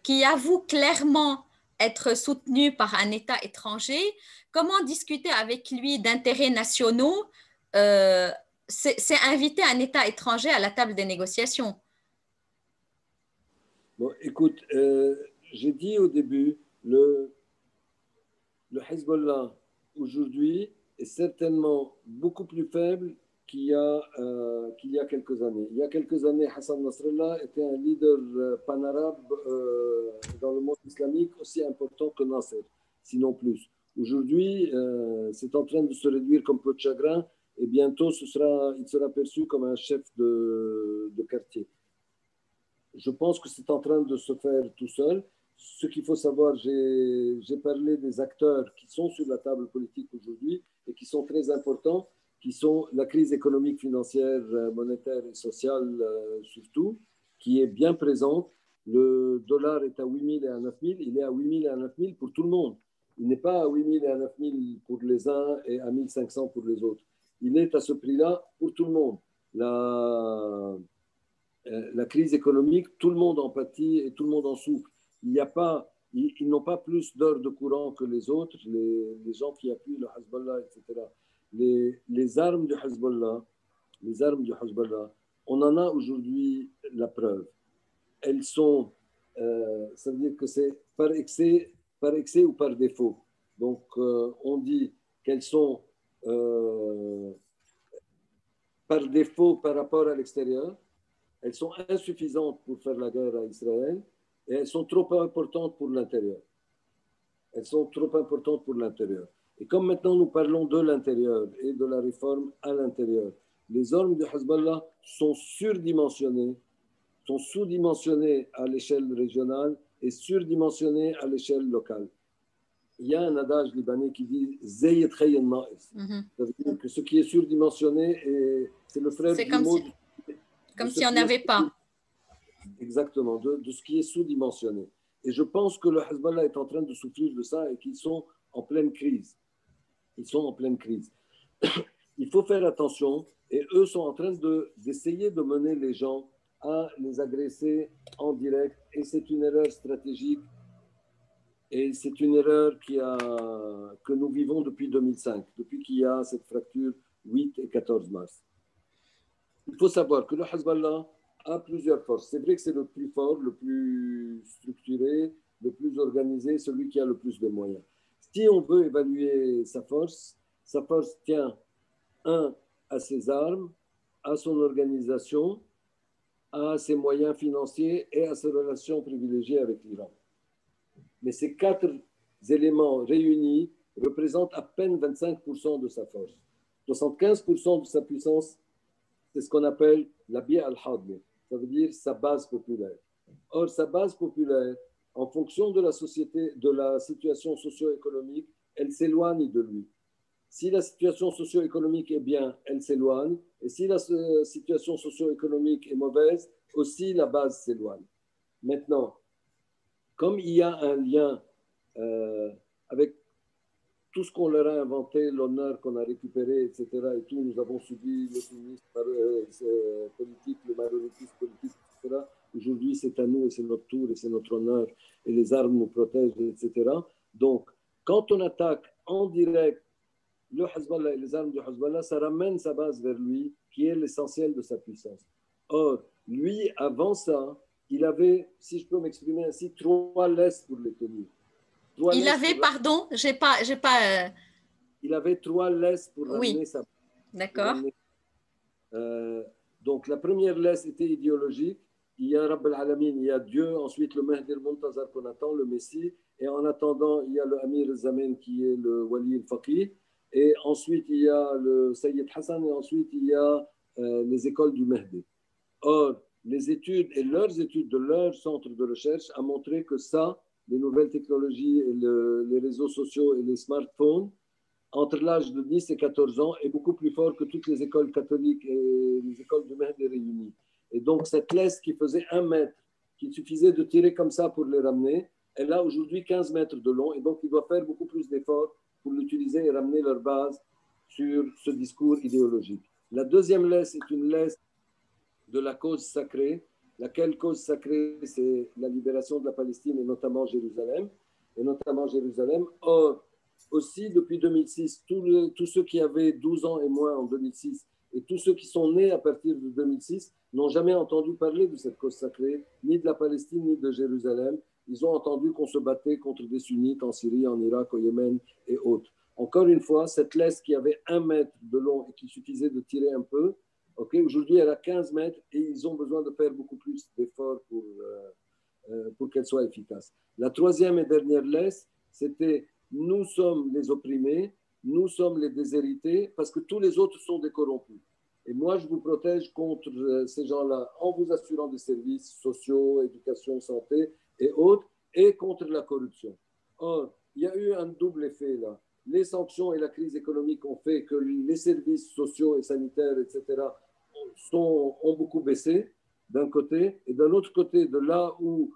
qui avoue clairement être soutenu par un État étranger, comment discuter avec lui d'intérêts nationaux? C'est inviter un État étranger à la table des négociations. Bon, écoute, j'ai dit au début, le Hezbollah aujourd'hui est certainement beaucoup plus faible qu'il y a quelques années. Il y a quelques années, Hassan Nasrallah était un leader panarabe dans le monde islamique aussi important que Nasser, sinon plus. Aujourd'hui, c'est en train de se réduire comme peau de chagrin et bientôt il sera perçu comme un chef de quartier. Je pense que c'est en train de se faire tout seul. Ce qu'il faut savoir, j'ai parlé des acteurs qui sont sur la table politique aujourd'hui et qui sont très importants, qui sont la crise économique, financière, monétaire et sociale surtout, qui est bien présente. Le dollar est à 8 000 et à 9 000. Il est à 8 000 et à 9 000 pour tout le monde. Il n'est pas à 8 000 et à 9 000 pour les uns et à 1 500 pour les autres. Il est à ce prix-là pour tout le monde. La crise économique, tout le monde en pâtit et tout le monde en souffre. Ils n'ont pas plus d'heures de courant que les autres, les gens qui appuient le Hezbollah, etc. Les armes du Hezbollah, on en a aujourd'hui la preuve. Elles sont, ça veut dire que c'est par excès ou par défaut. Donc, on dit qu'elles sont par défaut par rapport à l'extérieur. Elles sont insuffisantes pour faire la guerre à Israël et elles sont trop importantes pour l'intérieur. Et comme maintenant nous parlons de l'intérieur et de la réforme à l'intérieur, les armes du Hezbollah sont surdimensionnées, sont sous-dimensionnées à l'échelle régionale et surdimensionnées à l'échelle locale. Il y a un adage libanais qui dit Zayed Khayen Na'is. Ça veut dire que ce qui est surdimensionné, c'est le frère du mot. Comme si on n'avait pas. Exactement, de ce qui est sous-dimensionné. Et je pense que le Hezbollah est en train de souffrir de ça et qu'ils sont en pleine crise. Il faut faire attention et eux sont en train d'essayer de mener les gens à les agresser en direct et c'est une erreur stratégique et c'est une erreur que nous vivons depuis 2005, depuis qu'il y a cette fracture 8 et 14 mars. Il faut savoir que le Hezbollah a plusieurs forces. C'est vrai que c'est le plus fort, le plus structuré, le plus organisé, celui qui a le plus de moyens. Si on veut évaluer sa force tient, à ses armes, à son organisation, à ses moyens financiers et à ses relations privilégiées avec l'Iran. Mais ces 4 éléments réunis représentent à peine 25% de sa force. 75% de sa puissance, c'est ce qu'on appelle la bi'a al-hadmi, ça veut dire sa base populaire. Or, sa base populaire, en fonction de la société, de la situation socio-économique, elle s'éloigne de lui. Si la situation socio-économique est bien, elle s'éloigne, et si la situation socio-économique est mauvaise, aussi la base s'éloigne. Maintenant, comme il y a un lien avec tout ce qu'on leur a inventé, l'honneur qu'on a récupéré, etc. Et tout, nous avons subi le féminisme politique, le maronitisme politique, etc. Aujourd'hui, c'est c'est à nous et c'est notre tour et c'est notre honneur et les armes nous protègent, etc. Donc, quand on attaque en direct le Hezbollah et les armes du Hezbollah, ça ramène sa base vers lui, qui est l'essentiel de sa puissance. Or, lui, avant ça, il avait, si je peux m'exprimer ainsi, 3 laisses pour les tenir. Il avait, pardon, j'ai pas. Il avait 3 laisses pour ramener oui. sa base. D'accord. Donc, la première laisse était idéologique. Il y a Rabb al-Alamin, il y a Dieu, ensuite le Mahdi al-Muntazar qu'on attend, le Messie, et en attendant, il y a le Amir al-Zamen qui est le Wali al-Faqih, et ensuite il y a le Sayyid Hassan, et ensuite il y a les écoles du Mahdi. Or, les études et leurs études de leur centre de recherche ont montré que ça, les nouvelles technologies et les réseaux sociaux et les smartphones, entre l'âge de 10 et 14 ans, est beaucoup plus fort que toutes les écoles catholiques et les écoles du Mahdi réunies. Et donc, cette laisse qui faisait 1 mètre, qu'il suffisait de tirer comme ça pour les ramener, elle a aujourd'hui 15 mètres de long. Et donc, il doit faire beaucoup plus d'efforts pour l'utiliser et ramener leur base sur ce discours idéologique. La deuxième laisse est une laisse de la cause sacrée. Laquelle cause sacrée, c'est la libération de la Palestine et notamment Jérusalem. Or, aussi, depuis 2006, tous ceux qui avaient 12 ans et moins en 2006 et tous ceux qui sont nés à partir de 2006 n'ont jamais entendu parler de cette cause sacrée, ni de la Palestine, ni de Jérusalem. Ils ont entendu qu'on se battait contre des sunnites en Syrie, en Irak, au Yémen et autres. Encore une fois, cette laisse qui avait 1 mètre de long et qui suffisait de tirer un peu, aujourd'hui elle a 15 mètres et ils ont besoin de faire beaucoup plus d'efforts pour qu'elle soit efficace. La troisième et dernière laisse, c'était nous sommes les opprimés, nous sommes les déshérités parce que tous les autres sont des corrompus. Et moi, je vous protège contre ces gens-là en vous assurant des services sociaux, éducation, santé et autres, et contre la corruption. Or, il y a eu un double effet là. Les sanctions et la crise économique ont fait que les services sociaux et sanitaires, etc., ont beaucoup baissé d'un côté, et d'un autre côté, de là où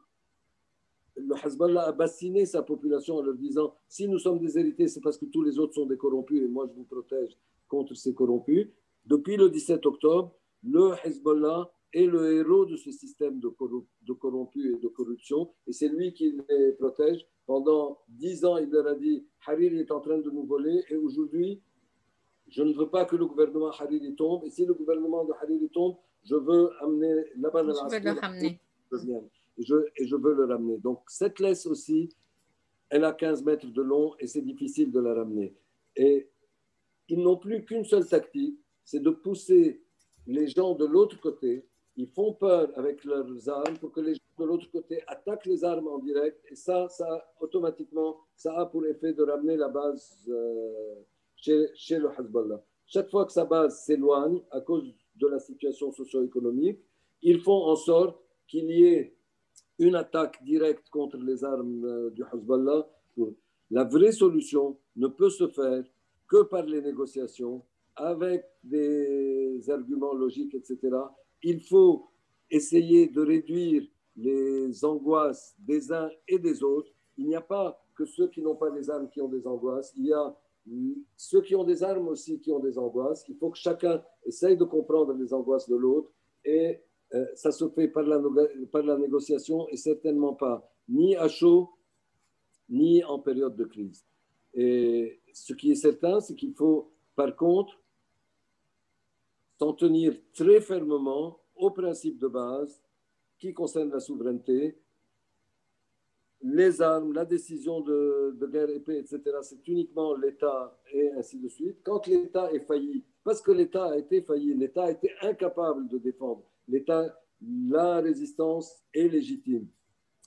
le Hezbollah a bassiné sa population en leur disant « si nous sommes déshérités, c'est parce que tous les autres sont des corrompus et moi je vous protège contre ces corrompus ». Depuis le 17 octobre, le Hezbollah est le héros de ce système de corrompus et de corruption et c'est lui qui les protège. Pendant 10 ans, il leur a dit « Hariri est en train de nous voler et aujourd'hui, je ne veux pas que le gouvernement Hariri tombe et si le gouvernement de Hariri tombe, je veux amener Laban al-Askar. Et je veux le ramener. Donc, cette laisse aussi, elle a 15 mètres de long et c'est difficile de la ramener. Et ils n'ont plus qu'une seule tactique, c'est de pousser les gens de l'autre côté. Ils font peur avec leurs armes pour que les gens de l'autre côté attaquent les armes en direct. Et ça automatiquement, ça a pour effet de ramener la base chez le Hezbollah. Chaque fois que sa base s'éloigne à cause de la situation socio-économique, ils font en sorte qu'il y ait une attaque directe contre les armes du Hezbollah. La vraie solution ne peut se faire que par les négociations, avec des arguments logiques, etc. Il faut essayer de réduire les angoisses des uns et des autres. Il n'y a pas que ceux qui n'ont pas des armes qui ont des angoisses. Il y a ceux qui ont des armes aussi qui ont des angoisses. Il faut que chacun essaye de comprendre les angoisses de l'autre et ça se fait par la négociation et certainement pas ni à chaud ni en période de crise. Et ce qui est certain, c'est qu'il faut par contre s'en tenir très fermement aux principes de base qui concernent la souveraineté, les armes, la décision de guerre épée, etc. C'est uniquement l'État et ainsi de suite. Quand l'État est failli, parce que l'État a été failli, l'État a été incapable de défendre. La résistance est légitime.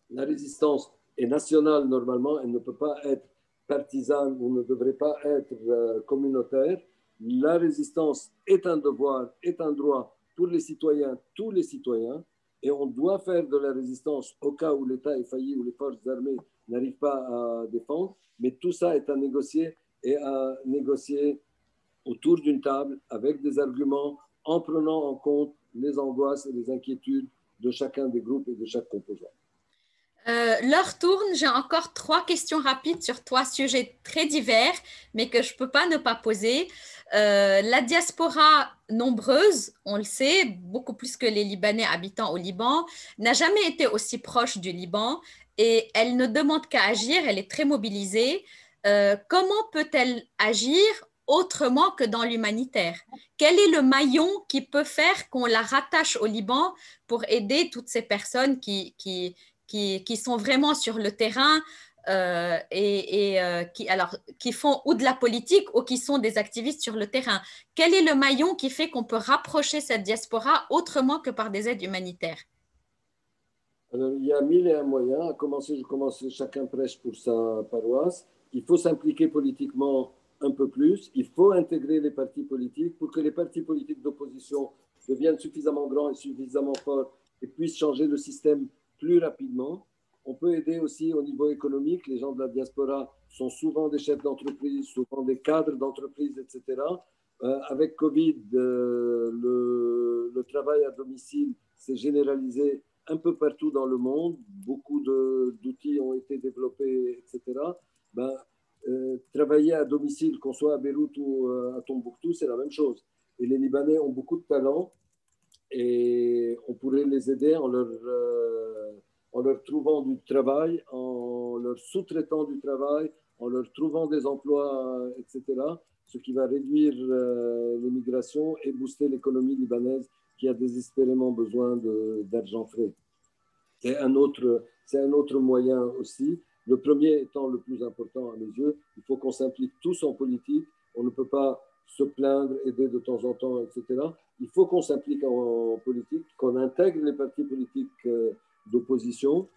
La résistance est nationale normalement, elle ne peut pas être partisane ou ne devrait pas être communautaire. La résistance est un devoir, est un droit pour les citoyens, tous les citoyens, et on doit faire de la résistance au cas où l'État est failli, où les forces armées n'arrivent pas à défendre, mais tout ça est à négocier et à négocier autour d'une table avec des arguments en prenant en compte les angoisses et les inquiétudes de chacun des groupes et de chaque composant. L'heure tourne, j'ai encore 3 questions rapides sur 3 sujets très divers, mais que je ne peux pas ne pas poser. La diaspora nombreuse, on le sait, beaucoup plus que les Libanais habitant au Liban, n'a jamais été aussi proche du Liban et elle ne demande qu'à agir, elle est très mobilisée. Comment peut-elle agir autrement que dans l'humanitaire? Quel est le maillon qui peut faire qu'on la rattache au Liban pour aider toutes ces personnes qui sont vraiment sur le terrain qui font ou de la politique ou qui sont des activistes sur le terrain. Quel est le maillon qui fait qu'on peut rapprocher cette diaspora autrement que par des aides humanitaires? Alors, il y a mille et un moyens. À commencer, je commence, chacun prêche pour sa paroisse. Il faut s'impliquer politiquement un peu plus. Il faut intégrer les partis politiques pour que les partis politiques d'opposition deviennent suffisamment grands et suffisamment forts et puissent changer le système plus rapidement. On peut aider aussi au niveau économique. Les gens de la diaspora sont souvent des chefs d'entreprise, souvent des cadres d'entreprise, etc. Avec Covid, le travail à domicile s'est généralisé un peu partout dans le monde. Beaucoup d'outils ont été développés, etc. Ben, travailler à domicile, qu'on soit à Beyrouth ou à Tombouctou, c'est la même chose. Et les Libanais ont beaucoup de talent et on pourrait les aider en leur trouvant du travail, en leur sous-traitant du travail, en leur trouvant des emplois, etc. Ce qui va réduire l'immigration et booster l'économie libanaise qui a désespérément besoin d'argent frais. C'est un autre moyen aussi. Le premier étant le plus important à mes yeux, il faut qu'on s'implique tous en politique. On ne peut pas se plaindre, aider de temps en temps, etc. Il faut qu'on s'implique en politique, qu'on intègre les partis politiques d'opposition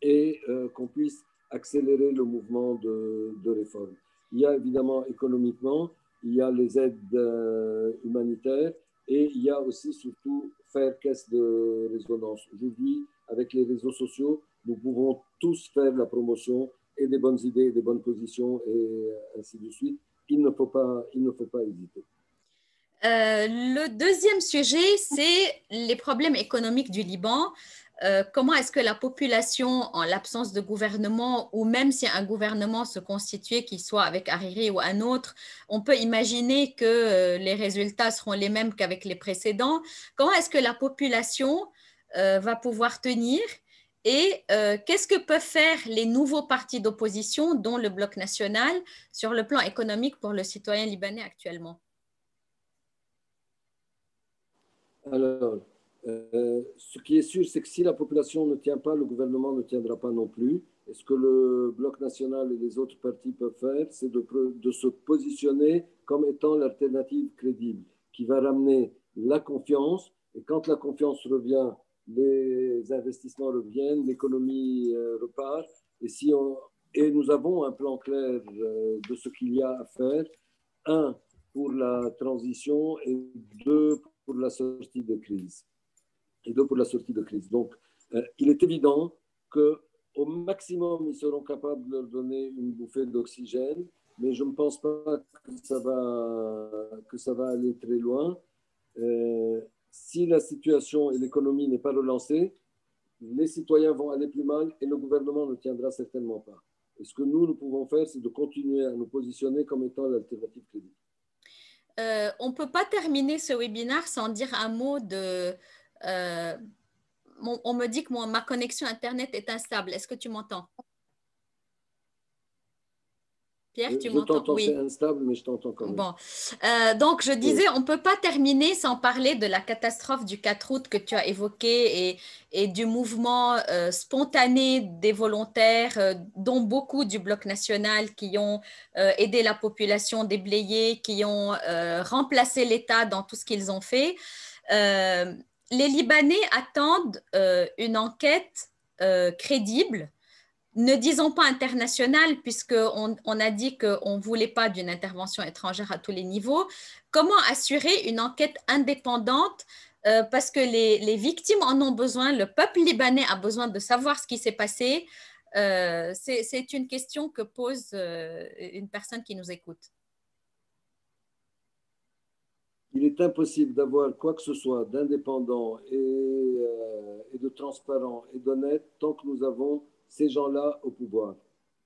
et qu'on puisse accélérer le mouvement de réforme. Il y a évidemment économiquement, il y a les aides humanitaires et il y a aussi surtout faire caisse de résonance. Aujourd'hui, avec les réseaux sociaux, nous pouvons tous faire la promotion et des bonnes idées, des bonnes positions et ainsi de suite. Il ne faut pas hésiter. Le deuxième sujet, c'est les problèmes économiques du Liban. Comment est-ce que la population, en l'absence de gouvernement, ou même si un gouvernement se constituait, qu'il soit avec Hariri ou un autre, on peut imaginer que les résultats seront les mêmes qu'avec les précédents. Comment est-ce que la population va pouvoir tenir et qu'est-ce que peuvent faire les nouveaux partis d'opposition, dont le Bloc national, sur le plan économique pour le citoyen libanais actuellement? Alors, ce qui est sûr, c'est que si la population ne tient pas, le gouvernement ne tiendra pas non plus. Et ce que le Bloc national et les autres partis peuvent faire, c'est de se positionner comme étant l'alternative crédible, qui va ramener la confiance. Et quand la confiance revient, les investissements reviennent, l'économie repart. Et nous avons un plan clair de ce qu'il y a à faire. Un, pour la transition et deux, pour la sortie de crise. Donc, il est évident qu'au maximum, ils seront capables de leur donner une bouffée d'oxygène, mais je ne pense pas que ça va aller très loin. Si la situation et l'économie n'est pas relancée, les citoyens vont aller plus mal et le gouvernement ne tiendra certainement pas. Et ce que nous pouvons faire, c'est de continuer à nous positionner comme étant l'alternative crédible. On ne peut pas terminer ce webinaire sans dire un mot de... on me dit que ma connexion Internet est instable. Est-ce que tu m'entends? Pierre, tu Je m'entends? t'entends, c'est Oui. instable, mais je t'entends quand même. Bon. Donc, je disais, Oui. on ne peut pas terminer sans parler de la catastrophe du 4 août que tu as évoquée et du mouvement spontané des volontaires, dont beaucoup du Bloc national qui ont aidé la population déblayée, qui ont remplacé l'État dans tout ce qu'ils ont fait. Les Libanais attendent une enquête crédible, ne disons pas internationale, puisqu'on a dit qu'on ne voulait pas d'une intervention étrangère à tous les niveaux. Comment assurer une enquête indépendante parce que les victimes en ont besoin, le peuple libanais a besoin de savoir ce qui s'est passé. C'est une question que pose une personne qui nous écoute. Il est impossible d'avoir quoi que ce soit d'indépendant et de transparent et d'honnête tant que nous avons ces gens-là au pouvoir.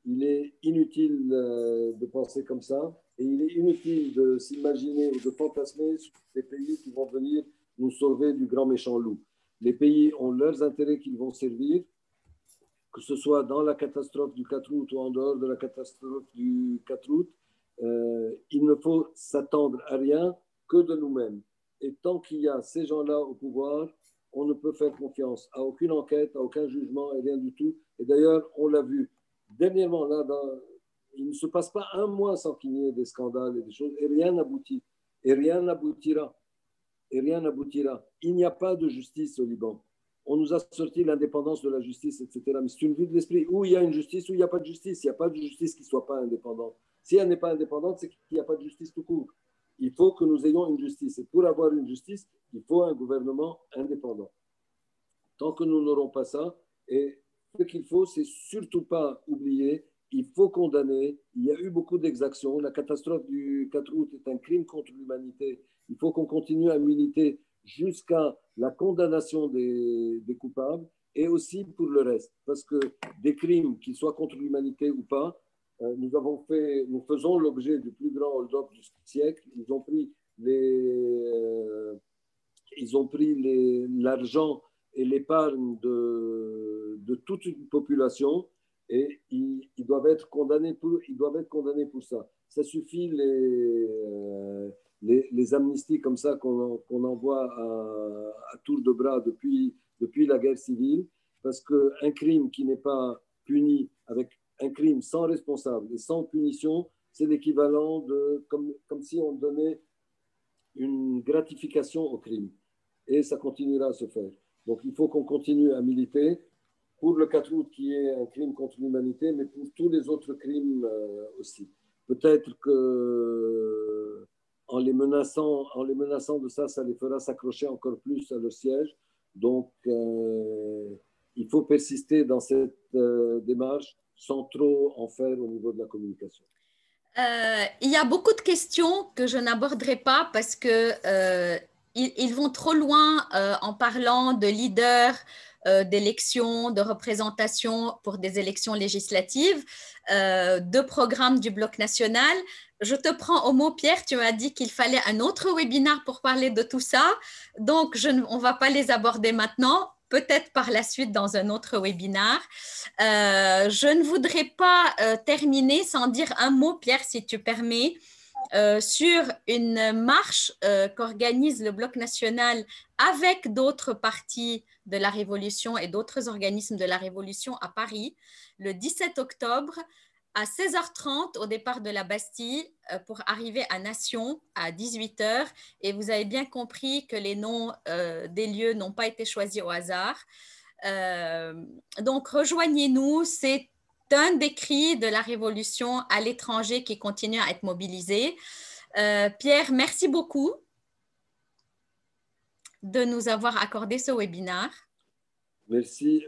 Il est inutile de penser comme ça. Et il est inutile de s'imaginer ou de fantasmer sur les pays qui vont venir nous sauver du grand méchant loup. Les pays ont leurs intérêts qu'ils vont servir, que ce soit dans la catastrophe du 4 août ou en dehors de la catastrophe du 4 août. Il ne faut s'attendre à rien que de nous-mêmes. Et tant qu'il y a ces gens-là au pouvoir, on ne peut faire confiance à aucune enquête, à aucun jugement et rien du tout. Et d'ailleurs, on l'a vu dernièrement, là, il ne se passe pas un mois sans qu'il y ait des scandales et des choses, et rien n'aboutit. Et rien n'aboutira. Et rien n'aboutira. Il n'y a pas de justice au Liban. On nous a sorti l'indépendance de la justice, etc. Mais c'est une vue de l'esprit. Où il y a une justice, où il n'y a pas de justice. Il n'y a pas de justice qui ne soit pas indépendante. Si elle n'est pas indépendante, c'est qu'il n'y a pas de justice tout court. Il faut que nous ayons une justice. Et pour avoir une justice, il faut un gouvernement indépendant. Tant que nous n'aurons pas ça, et ce qu'il faut, c'est surtout pas oublier, il faut condamner. Il y a eu beaucoup d'exactions. La catastrophe du 4 août est un crime contre l'humanité. Il faut qu'on continue à militer jusqu'à la condamnation des coupables et aussi pour le reste. Parce que des crimes, qu'ils soient contre l'humanité ou pas, nous faisons l'objet du plus grand hold-up du siècle. Ils ont pris l'argent et l'épargne de toute une population et ils doivent être condamnés pour ça. Ça suffit les amnisties comme ça qu'on envoie à tour de bras depuis la guerre civile, parce qu'un crime qui n'est pas puni avec un crime sans responsable et sans punition, c'est l'équivalent de comme si on donnait une gratification au crime. Et ça continuera à se faire. Donc il faut qu'on continue à militer pour le 4 août qui est un crime contre l'humanité, mais pour tous les autres crimes aussi. Peut-être que en les menaçant de ça, ça les fera s'accrocher encore plus à leur siège. Donc il faut persister dans cette démarche sans trop en faire au niveau de la communication. Il y a beaucoup de questions que je n'aborderai pas parce que ils vont trop loin en parlant de leaders, d'élections, de représentation pour des élections législatives, de programmes du Bloc national. Je te prends au mot, Pierre, tu m'as dit qu'il fallait un autre webinaire pour parler de tout ça. Donc, on ne va pas les aborder maintenant, peut-être par la suite dans un autre webinaire. Je ne voudrais pas terminer sans dire un mot, Pierre, si tu permets, sur une marche qu'organise le Bloc national avec d'autres partis de la Révolution et d'autres organismes de la Révolution à Paris, le 17 octobre à 16h30 au départ de la Bastille pour arriver à Nation à 18h. Et vous avez bien compris que les noms des lieux n'ont pas été choisis au hasard. Donc, rejoignez-nous, c'est un des cris de la Révolution à l'étranger qui continue à être mobilisé. Pierre, merci beaucoup de nous avoir accordé ce webinaire. Merci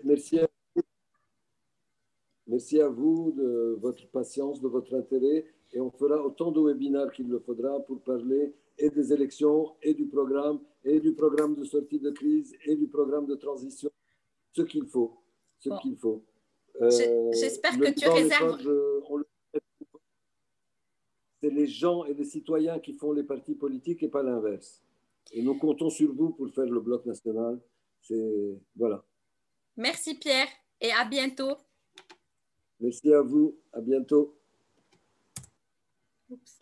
à vous de votre patience, de votre intérêt, et on fera autant de webinaires qu'il le faudra pour parler et des élections, et du programme de sortie de crise, et du programme de transition, ce qu'il faut. J'espère que tu réserves. C'est les gens et les citoyens qui font les partis politiques et pas l'inverse. Et nous comptons sur vous pour faire le Bloc national. Voilà. Merci Pierre et à bientôt. Merci à vous. À bientôt. Oups.